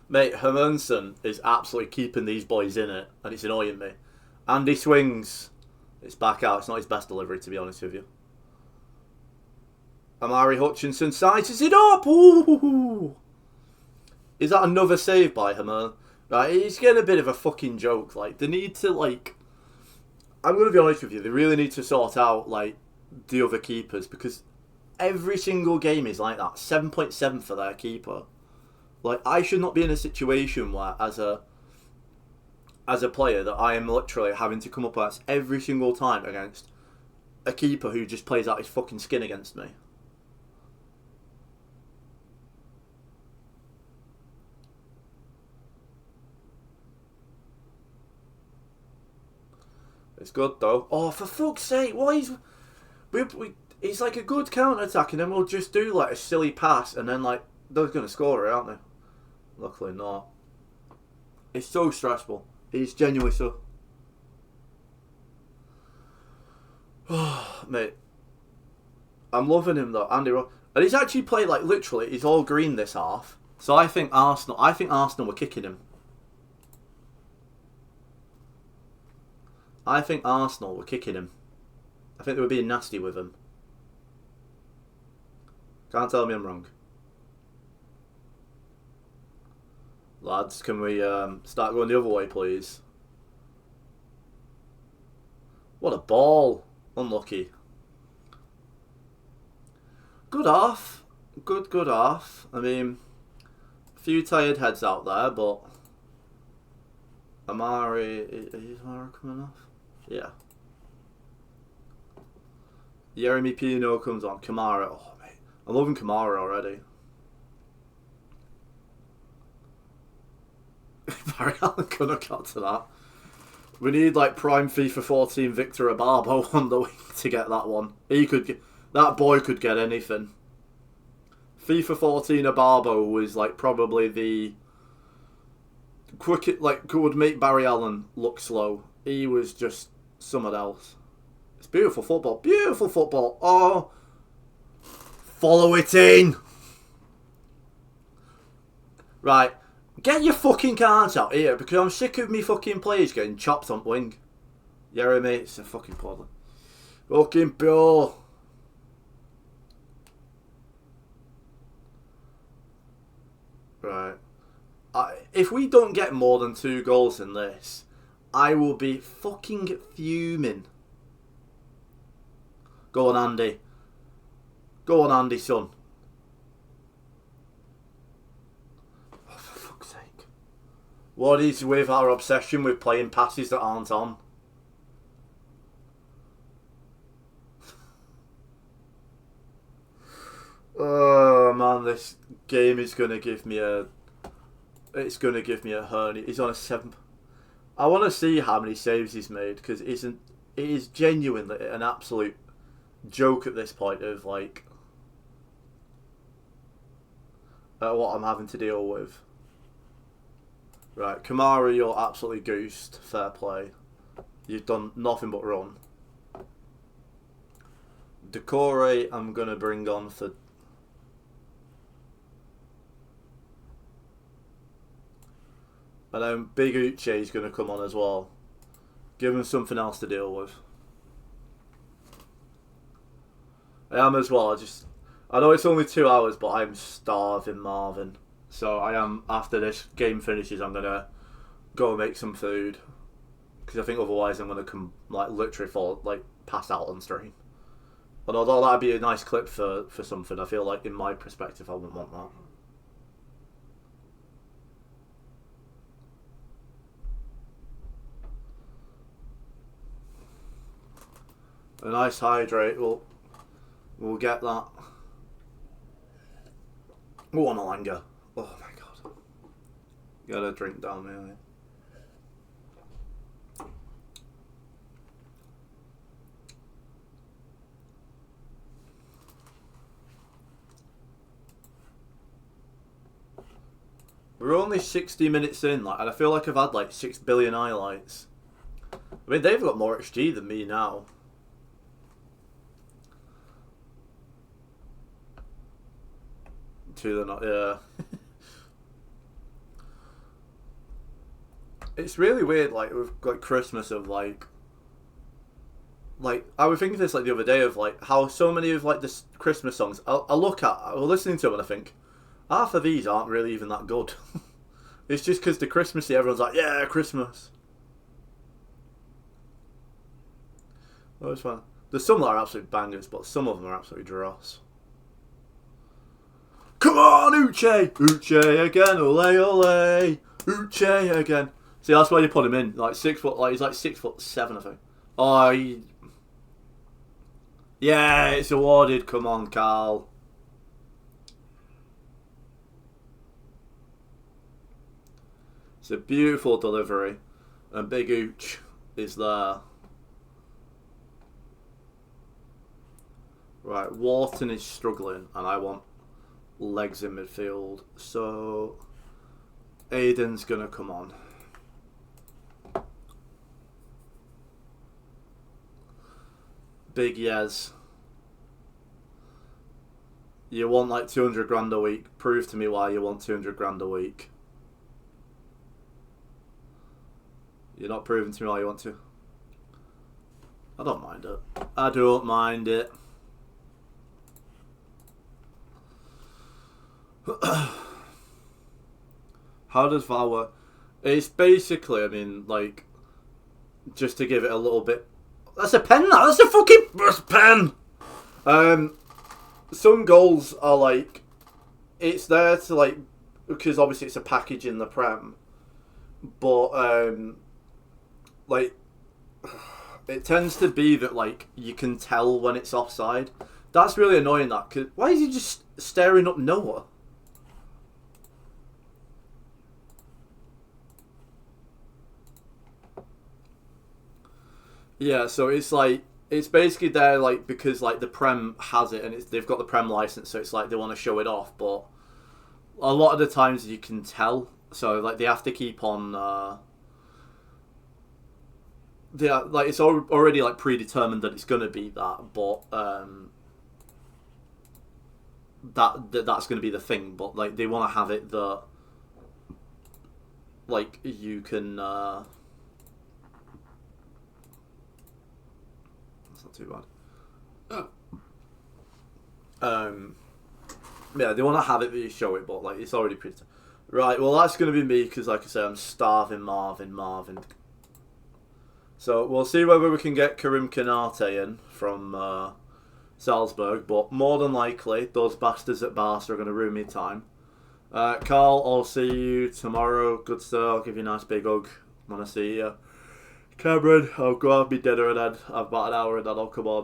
Mate, Hermanson is absolutely keeping these boys in it, and it's annoying me. Andy swings. It's back out. It's not his best delivery, to be honest with you. Amari Hutchinson sizes it up. Ooh. Is that another save by Hammer? Right, he's getting a bit of a fucking joke. Like, they need to, like... I'm going to be honest with you. They really need to sort out, like, the other keepers. Because every single game is like that. 7.7 for their keeper. Like, I should not be in a situation where, as a player, that I am literally having to come up against every single time against a keeper who just plays out his fucking skin against me. It's good though. Oh, for fuck's sake! Why is he's like a good counter attack, and then we'll just do like a silly pass, and then like they're gonna score it, aren't they? Luckily not. It's so stressful. It's genuinely so. Oh, mate, I'm loving him though, Andy. And he's actually played like literally. He's all green this half. So I think Arsenal were kicking him. I think Arsenal were kicking him. I think they were being nasty with him. Can't tell me I'm wrong. Lads, can we start going the other way, please? What a ball. Unlucky. Good half. Good half. I mean, a few tired heads out there, but... Is Amari coming off? Yeah. Jeremy Pino comes on. Kamara. Oh, mate. I'm loving Kamara already. Barry Allen could have got to that. We need like prime FIFA 14 Victor Abarbo on the wing to get that one. That boy could get anything. FIFA 14 Abarbo was like probably the quick, like would make Barry Allen look slow. He was just someone else. It's beautiful football. Beautiful football. Oh, follow it in. Right. Get your fucking cards out here because I'm sick of me fucking players getting chopped on wing. Yeah, mate, it's a fucking problem. Fucking pure. Right. If we don't get more than 2 goals in this, I will be fucking fuming. Go on, Andy. Go on, Andy, son. Oh, for fuck's sake. What is with our obsession with playing passes that aren't on? Oh, man, this game is going to give me a... It's going to give me a hernia. He's on a 7... I want to see how many saves he's made, because it is genuinely an absolute joke at this point of, like, what I'm having to deal with. Right, Kamara, you're absolutely goosed. Fair play. You've done nothing but run. Decore, I'm going to bring on for... And then Big Uche is going to come on as well. Give him something else to deal with. I am as well. I know it's only 2 hours, but I'm starving, Marvin. So I am, after this game finishes, I'm going to go make some food. Because I think otherwise I'm going to come, like, literally fall, like, pass out on stream. And although that'd be a nice clip for something, I feel like in my perspective I wouldn't want that. A nice hydrate, we'll get that. Oh, an Alanga. Oh my god. Gotta drink down there. We're only 60 minutes in, like, and I feel like I've had like 6 billion highlights. I mean, they've got more XG than me now. They're not, yeah. It's really weird, like with like Christmas of like like, I was thinking this like the other day of like how so many of like the Christmas songs I look at, I was listening to them and I think half of these aren't really even that good. It's just because the Christmassy, everyone's like, yeah, Christmas. Oh, it's fun. There's some that are absolute bangers, but some of them are absolutely dross. Come on, Uche! Uche again, ole ole! Uche again. See, that's why you put him in. Like 6 foot, like he's like 6'7", I think. Oh, yeah, it's awarded. Come on, Carl. It's a beautiful delivery, and Big Ooch is there. Right, Wharton is struggling, and I want legs in midfield. So Aiden's gonna come on. Big Yes. You want like 200 grand a week. Prove to me why you want 200 grand a week. You're not proving to me why you want to. I don't mind it. I don't mind it. How does VAR work? It's basically, I mean, like, just to give it a little bit. That's a pen. That's a fucking pen. Some goals are like, it's there to like, because obviously it's a package in the Prem, but like, it tends to be that like you can tell when it's offside. That's really annoying. That, cause why is he just staring up Noah? Yeah, so it's like, it's basically there like because like the Prem has it and they've got the Prem license, so it's like they want to show it off, but a lot of the times you can tell, so like they have to keep on like it's already like predetermined that it's going to be that, but that's going to be the thing, but like they want to have it that like you can too bad. Yeah, they want to have it that you show it, but like it's already pretty. Right, well that's going to be me because, like I say, I'm starving Marvin. So we'll see whether we can get Karim Kanate in from Salzburg, but more than likely those bastards at Barca are going to ruin me time. Carl, I'll see you tomorrow. Good stuff. I'll give you a nice big hug when I see you. Cameron, I'll go and be dinner and then I've about an hour and then I'll come on.